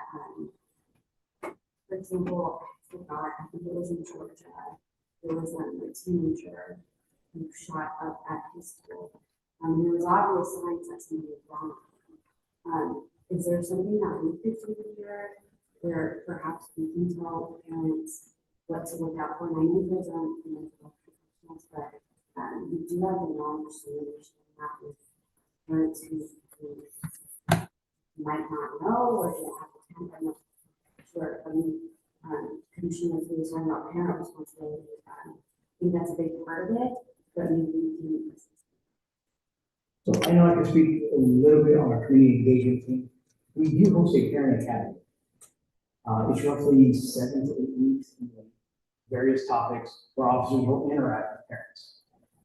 M: for example, I forgot, I think it was in Georgia, there was a teenager who shot up at his school. There was obvious signs that something was wrong. Is there something that we could do here where perhaps we can tell parents what to look out for? And I know those aren't mental professionals, but we do have the knowledge to understand that with parents who might not know or don't have the time. I'm not sure. I mean, Commissioner was talking about parent responsibility. I think that's a big part of it, but maybe we can.
K: So I know I can speak a little bit on our community engagement team. We do host a parent academy. It's roughly 7 to 8 weeks in various topics where officers will interact with parents.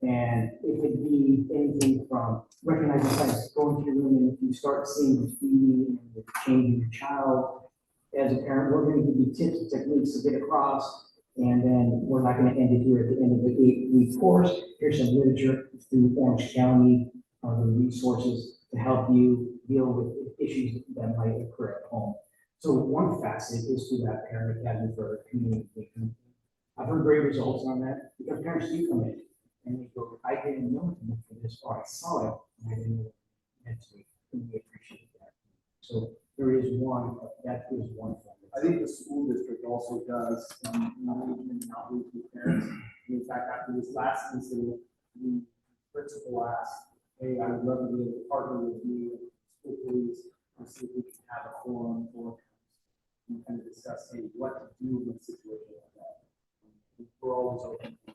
K: And it could be anything from recognizing signs, going to your room, and if you start seeing graffiti and changing your child,
D: as a parent, we're gonna give you tips and techniques to get across, and then we're not gonna end it here at the end of the 8-week course. Here's some literature through Orange County, the resources to help you deal with issues that might occur at home. So one facet is through that Parent Academy for communication. I've heard great results on that, because parents do come in and they go, I didn't know for this, or I saw it, and I didn't know it meant to me, and we appreciate that. So there is one, that is one thing.
K: I think the school district also does engagement and outreach with parents. And in fact, after this last incident, the principal asked, hey, I would love to be able to partner with you, school police, and see if we can have a forum for and kind of discuss, hey, what to do in a situation like that. We're always open to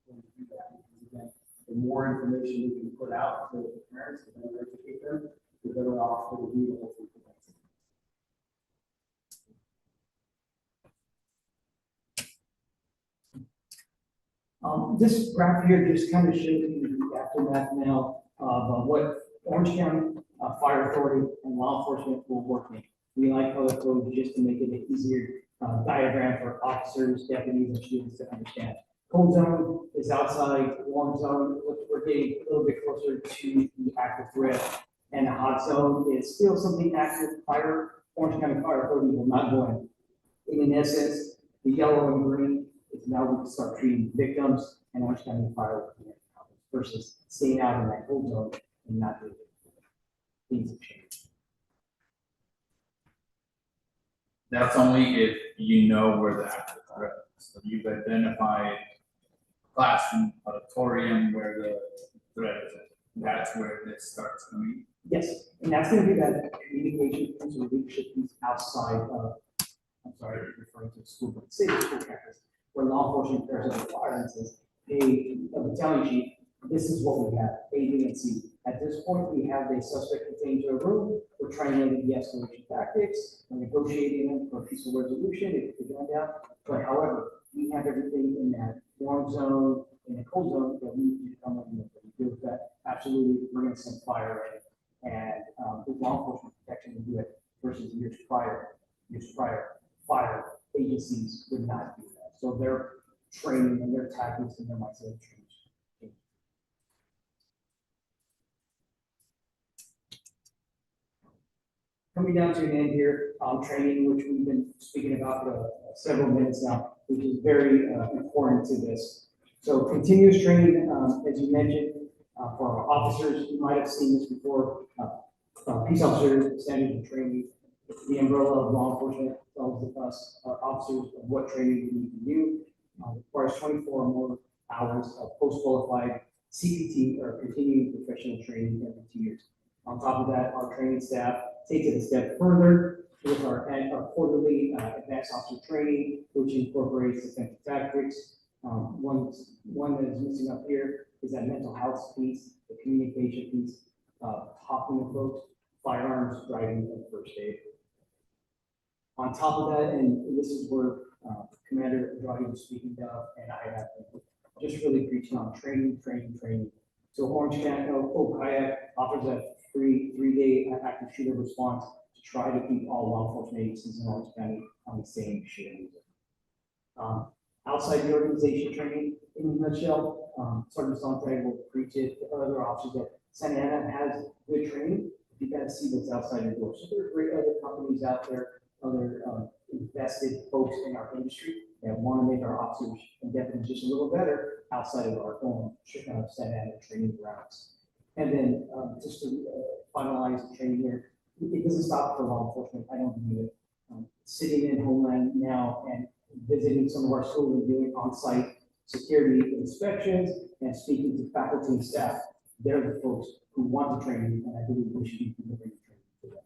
K: do that, because again, the more information we can put out to the parents, the better educate them, the better off it will be to hopefully prevent it.
D: This graph here just kind of shows you the aftermath now of what Orange County Fire Authority and law enforcement will work in. We like color code just to make it an easier diagram for officers, deputies, and students to understand. Cold zone is outside, warm zone, we're getting a little bit closer to the active threat. And a hot zone is still something active. Orange County Fire Authority will not go in. In essence, the yellow and green is now we can start treating victims, and Orange County Fire versus staying out in that cold zone and not doing it. Things have changed.
A: That's only if you know where the active threat is. So you've identified classroom, auditorium, where the threat is. That's where this starts coming.
D: Yes, and that's going to be that communication piece or leadership piece outside of, I'm sorry, referring to school, but say the school campus, where law enforcement pairs up the fire and says, hey, a battalion chief, this is what we have, A, B, and C. At this point, we have a suspect contained to a room. We're trying to de-escalation tactics, we're negotiating them for a peaceful resolution if it's going down. But however, we have everything in that warm zone, in the cold zone that we need to come up with. With that, absolutely, we're going to send fire in, and the law enforcement protection will do it versus years prior, fire agencies would not do that. So their training and their tactics and their mindset have changed. Coming down to an end here, training, which we've been speaking about for several minutes now, which is very important to this. So continuous training, as you mentioned, for our officers, you might have seen this before, peace officers, standards of training, the umbrella of law enforcement tells us, our officers, of what training we need to do. Requires 24 or more hours of post-qualified CPT or continuing professional training every 2 years. On top of that, our training staff takes it a step further with our quarterly advanced officer training, which incorporates defensive tactics. One that is missing up here is that mental health piece, the communication piece, talking to folks, firearms, driving, and first aid. On top of that, and this is where Commander Andrade was speaking of, and I have just really preaching on training. So Orange County, Kayak offers a free 3-day active shooter response to try to keep all law enforcement agencies in Orange County on the same shooting. Outside the organization training, in a nutshell, Sergeant Sontag will preach it to other officers that Santa Ana has good training. You got to see what's outside your door. So there are great other companies out there, other invested folks in our industry that want to make our officers and deputies just a little better outside of our own Santa Ana training grounds. And then just to finalize the training here, it doesn't stop for law enforcement. I don't believe it. Sitting in Homeland now and visiting some of our schools and doing on-site security inspections and speaking to faculty and staff, they're the folks who want the training, and I believe we should be delivering the training to them.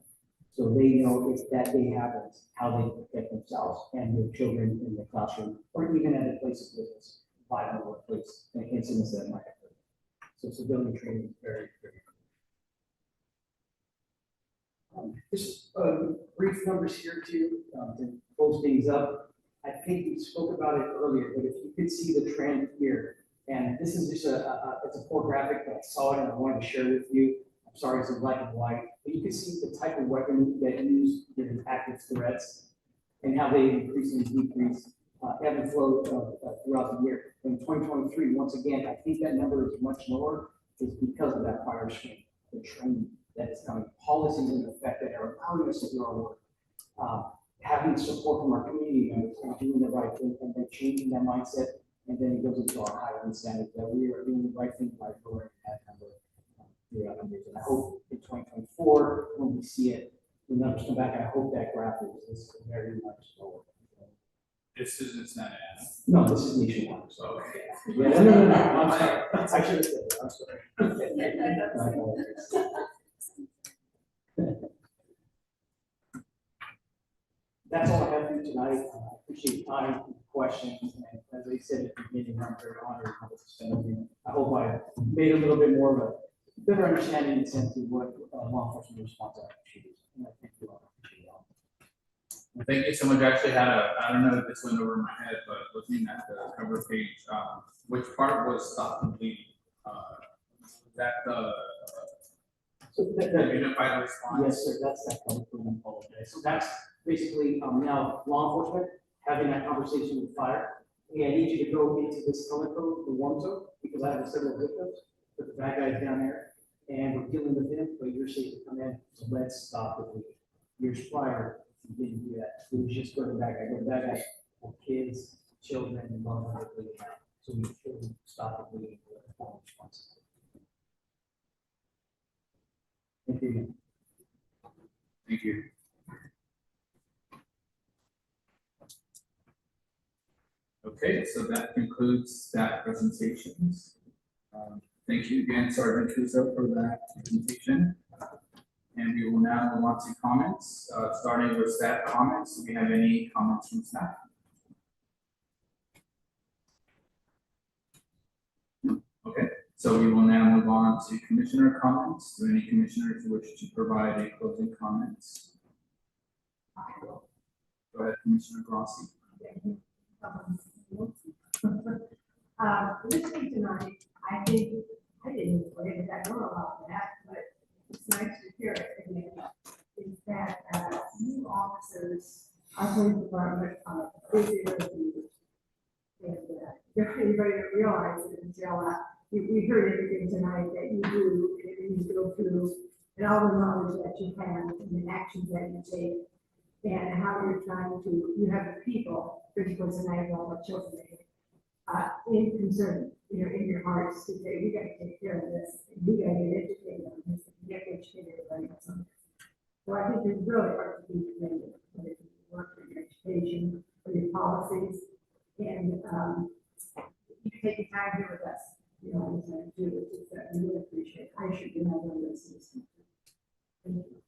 D: So they know if that day happens, how they protect themselves and their children in the classroom, or even at a place of business, violent workplace, and incidents that might occur. So civilian training is very, very important. Just brief numbers here too, to close things up. I think we spoke about it earlier, but if you could see the trend here, and this is just it's a poor graphic, but I saw it and I wanted to share with you. I'm sorry, it's in black and white, but you can see the type of weapon that used during active threats. and how they increase and decrease, ebb and flow throughout the year. In 2023, once again, I think that number is much lower, is because of that prior screen, the training that is coming, policies in effect that are allowing us to do our work. Having support from our community members and doing the right thing, and then changing that mindset, and then it goes into our hiring standards that we are doing the right thing by lowering that number throughout the years. And I hope in 2024, when we see it, the numbers come back, I hope that graph is very much lower.
A: This is Santa Ana.
D: No, this is nationwide.
A: So, okay.
D: Yeah, no, I'm sorry. I should have said that, I'm sorry. That's all I have for you tonight. I appreciate your time, questions, and as I said at the beginning, I'm very honored to have this discussion. I hope I made a little bit more of a better understanding and sense of what law enforcement response actually is. And I thank you all. Appreciate it all.
A: Well, thank you so much. I actually had I don't know if this went over my head, but looking at the cover page, which part was stop and bleed? That
D: So
A: the unified response?
D: yes, sir, that's that color code and apologize. So that's basically now law enforcement having that conversation with fire. Hey, I need you to go into this color code, the one zone, because I have several victims, but the bad guy's down there, and we're dealing with him, but you're safe to come in, so let's stop the bleeding. Years prior, you didn't do that. It was just go to the bad guy, go to the bad guy, for kids, children, and loved ones that bleeding out. So we should stop the bleeding with a formal response. Thank you.
A: Thank you. Okay, so that concludes that presentations. Thank you again, Sergeant Kuzo, for that presentation. And we will now move on to comments, starting with staff comments. Do we have any comments from staff? Okay, so we will now move on to commissioner comments. Do any commissioners wish to provide a closing comments? Go ahead, Commissioner Grossi.
H: Listening tonight, I think, I didn't really know about that, but it's nice to hear it again, is that, new officers, our police department, busy reviews. And, everybody realize it until, we heard everything tonight that you do, and you go through, and all the knowledge that you have, and the actions that you take, and how you're trying to, you have the people, 50% I have all the children, in concern, in your hearts to say, you gotta take care of this, and you gotta get educated on this, and get educated everybody else on this. So I think it's really hard to be commended, whether it's work for your education, or your policies, and, you take the time here with us, what I'm trying to do, which is that we really appreciate, I should be another one of those. Thank you.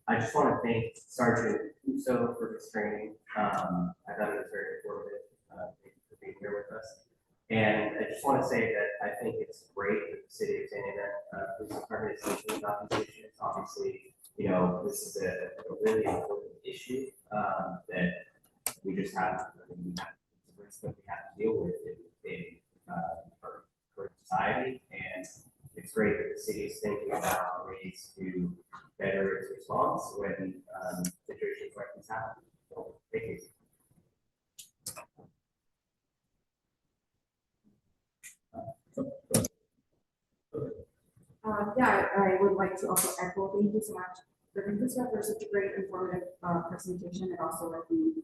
F: I just want to thank Sergeant Uso for his training. I thought it was very informative. Thank you for being here with us. And I just want to say that I think it's great that the city of Santa Ana Police Department is taking compensation. It's obviously, this is a really important issue that we just have, it's a risk that we have to deal with for society. And it's great that the city is thinking about ways to better its response when situations like this happen. So, thank you.
G: Yeah, I would like to also echo, thank you so much for such a great informative presentation, and also like the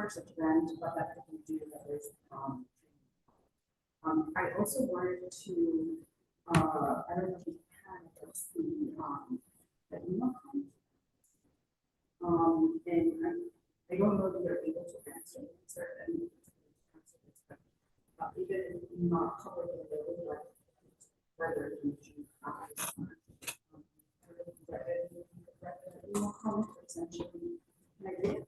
G: such event, but that we do that is I also wanted to I don't know if you can address the email comment. And I don't know if you're able to answer any but even if not covered in the way, like whether you email comment essentially negative.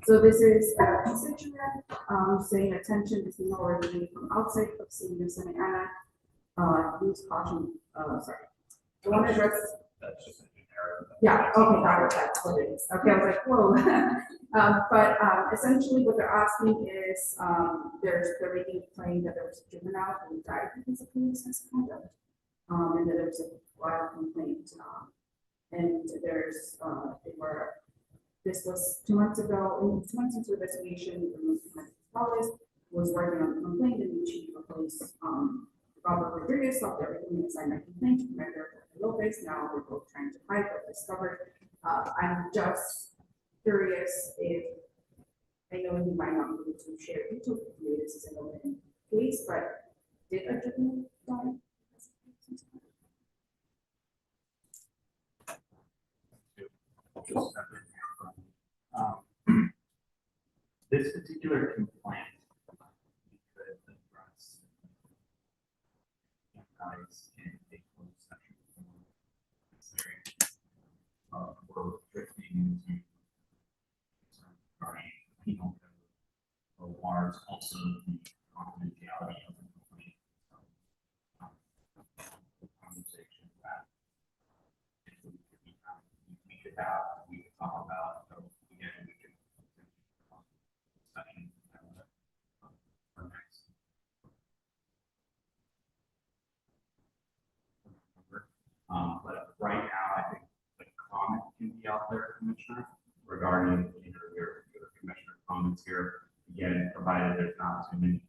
G: So this is a constituent saying attention is no originating from outside of city of Santa Ana. Use caution. Sorry. I want to address.
J: That's just a generic.
G: Yeah, okay, got it, that's what it is. Okay, I was like, whoa. But essentially what they're asking is, they're making a claim that there was a juvenile who died because of police misconduct. And that there was a wild complaint, and this was 2 months ago, and 2 months into the investigation, the was working on the complaint, and the chief of police, Robert Rodriguez, stopped everything and signed a complaint to Commander Lopez. Now we're both trying to hide what discovered. I'm just curious if, I know you might not be able to share details, maybe this is an open case, but did a juvenile die?
J: This particular complaint could address guys in a closed session or drifting into regarding penal code or WARs, also the confidentiality of the complaint. Conversation that we could have, we could talk about, so again, we could session for next. But right now, I think the comment can be out there, Commissioner, regarding your commissioner comments here. Again, provided there's not too many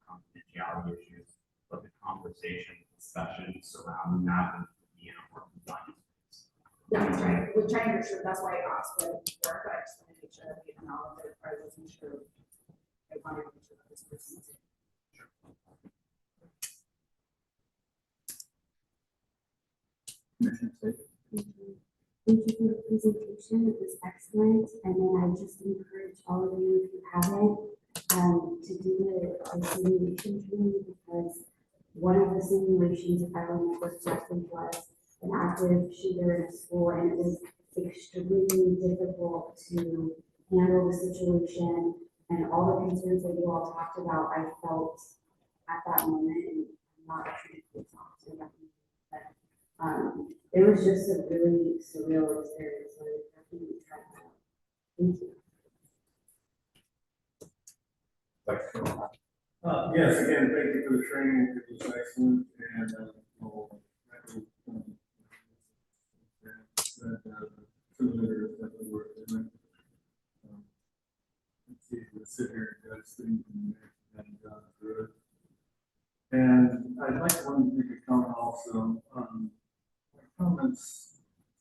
J: confidentiality issues, but the conversation, discussion surrounding that and the more compliance.
G: Yeah, we're trying to make sure, that's why I asked for it, but I just want to make sure that we acknowledge it, I wasn't sure. I wanted to make sure that this person is.
A: Commissioner State.
M: Thank you for the presentation, it was excellent, and then I just encourage all of you, if you haven't, to do a simulation training, because one of the simulations, if I remember correctly, was an active shooter in a school, and it was extremely difficult to handle the situation, and all the concerns that you all talked about, I felt at that moment, and I'm not a trained police officer, but it was just a really surreal experience, so I definitely tried that out. Thank you.
C: Yes, again, thank you for the training, it was excellent, and, familiar that we were doing. Let's see, we'll sit here and judge things and through it. And I'd like one thing to comment also, my comments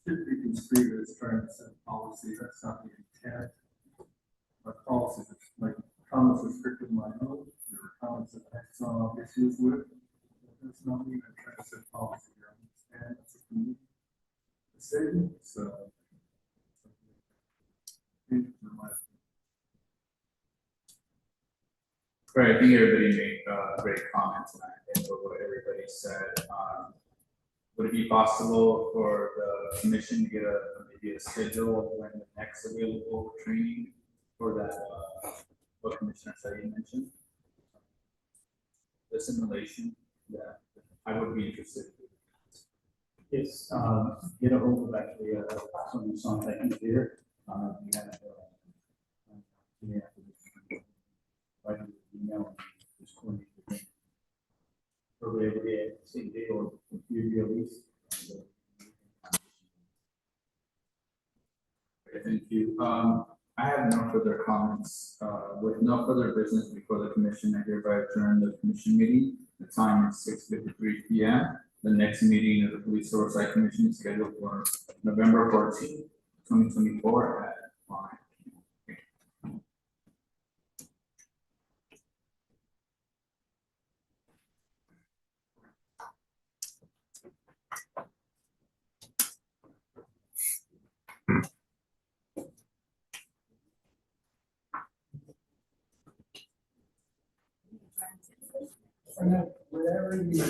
C: should be construed as trying to set policy, that's not the intent. My policy, my comments are strictly my own, there were comments that I saw issues with. That's not me, I'm trying to set policy here, I understand it's a community decision, so.
A: Great, I think everybody made great comments and I think what everybody said. Would it be possible for the commission to get maybe a schedule of when the next available training for that, what Commissioner Said mentioned? The simulation, yeah, I would be interested.
I: Yes, get a hold of actually, someone on that computer. You have, yeah, write an email, just coordinate with them. Probably every day, same day or a few days at least.
A: Okay, thank you. I have no further comments. With no further business before the commission, I hereby adjourn the commission meeting. The time is 6:53 p.m. The next meeting of the Police Oversight Commission is scheduled for November 14th, 2024 at 5 p.m.
K: Whatever you.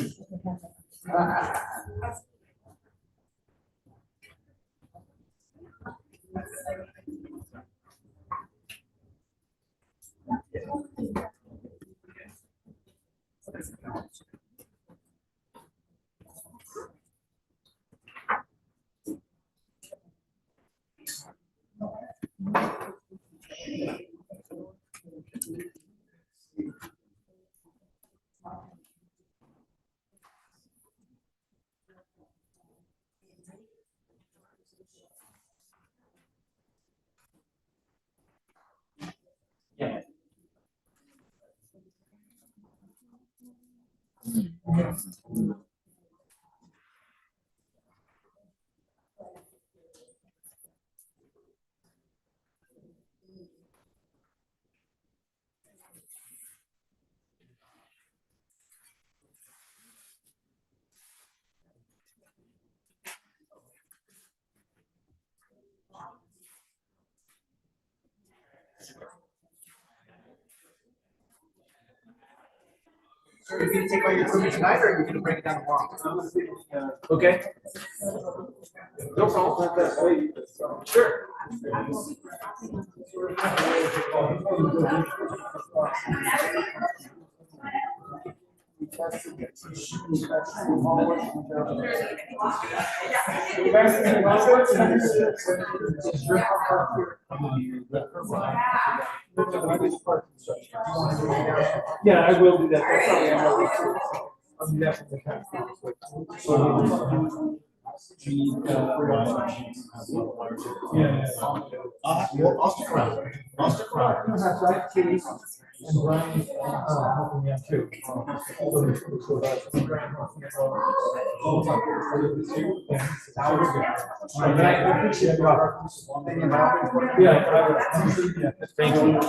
K: Are you gonna take all your equipment tonight, or are you gonna bring it down tomorrow? Okay. No problem. Sure. Yeah, I will do that. I'll do that from the time.
L: Well, I'll stick around. I'll stick around. And Brian, helping me out too. I appreciate your help. Yeah. Thank you.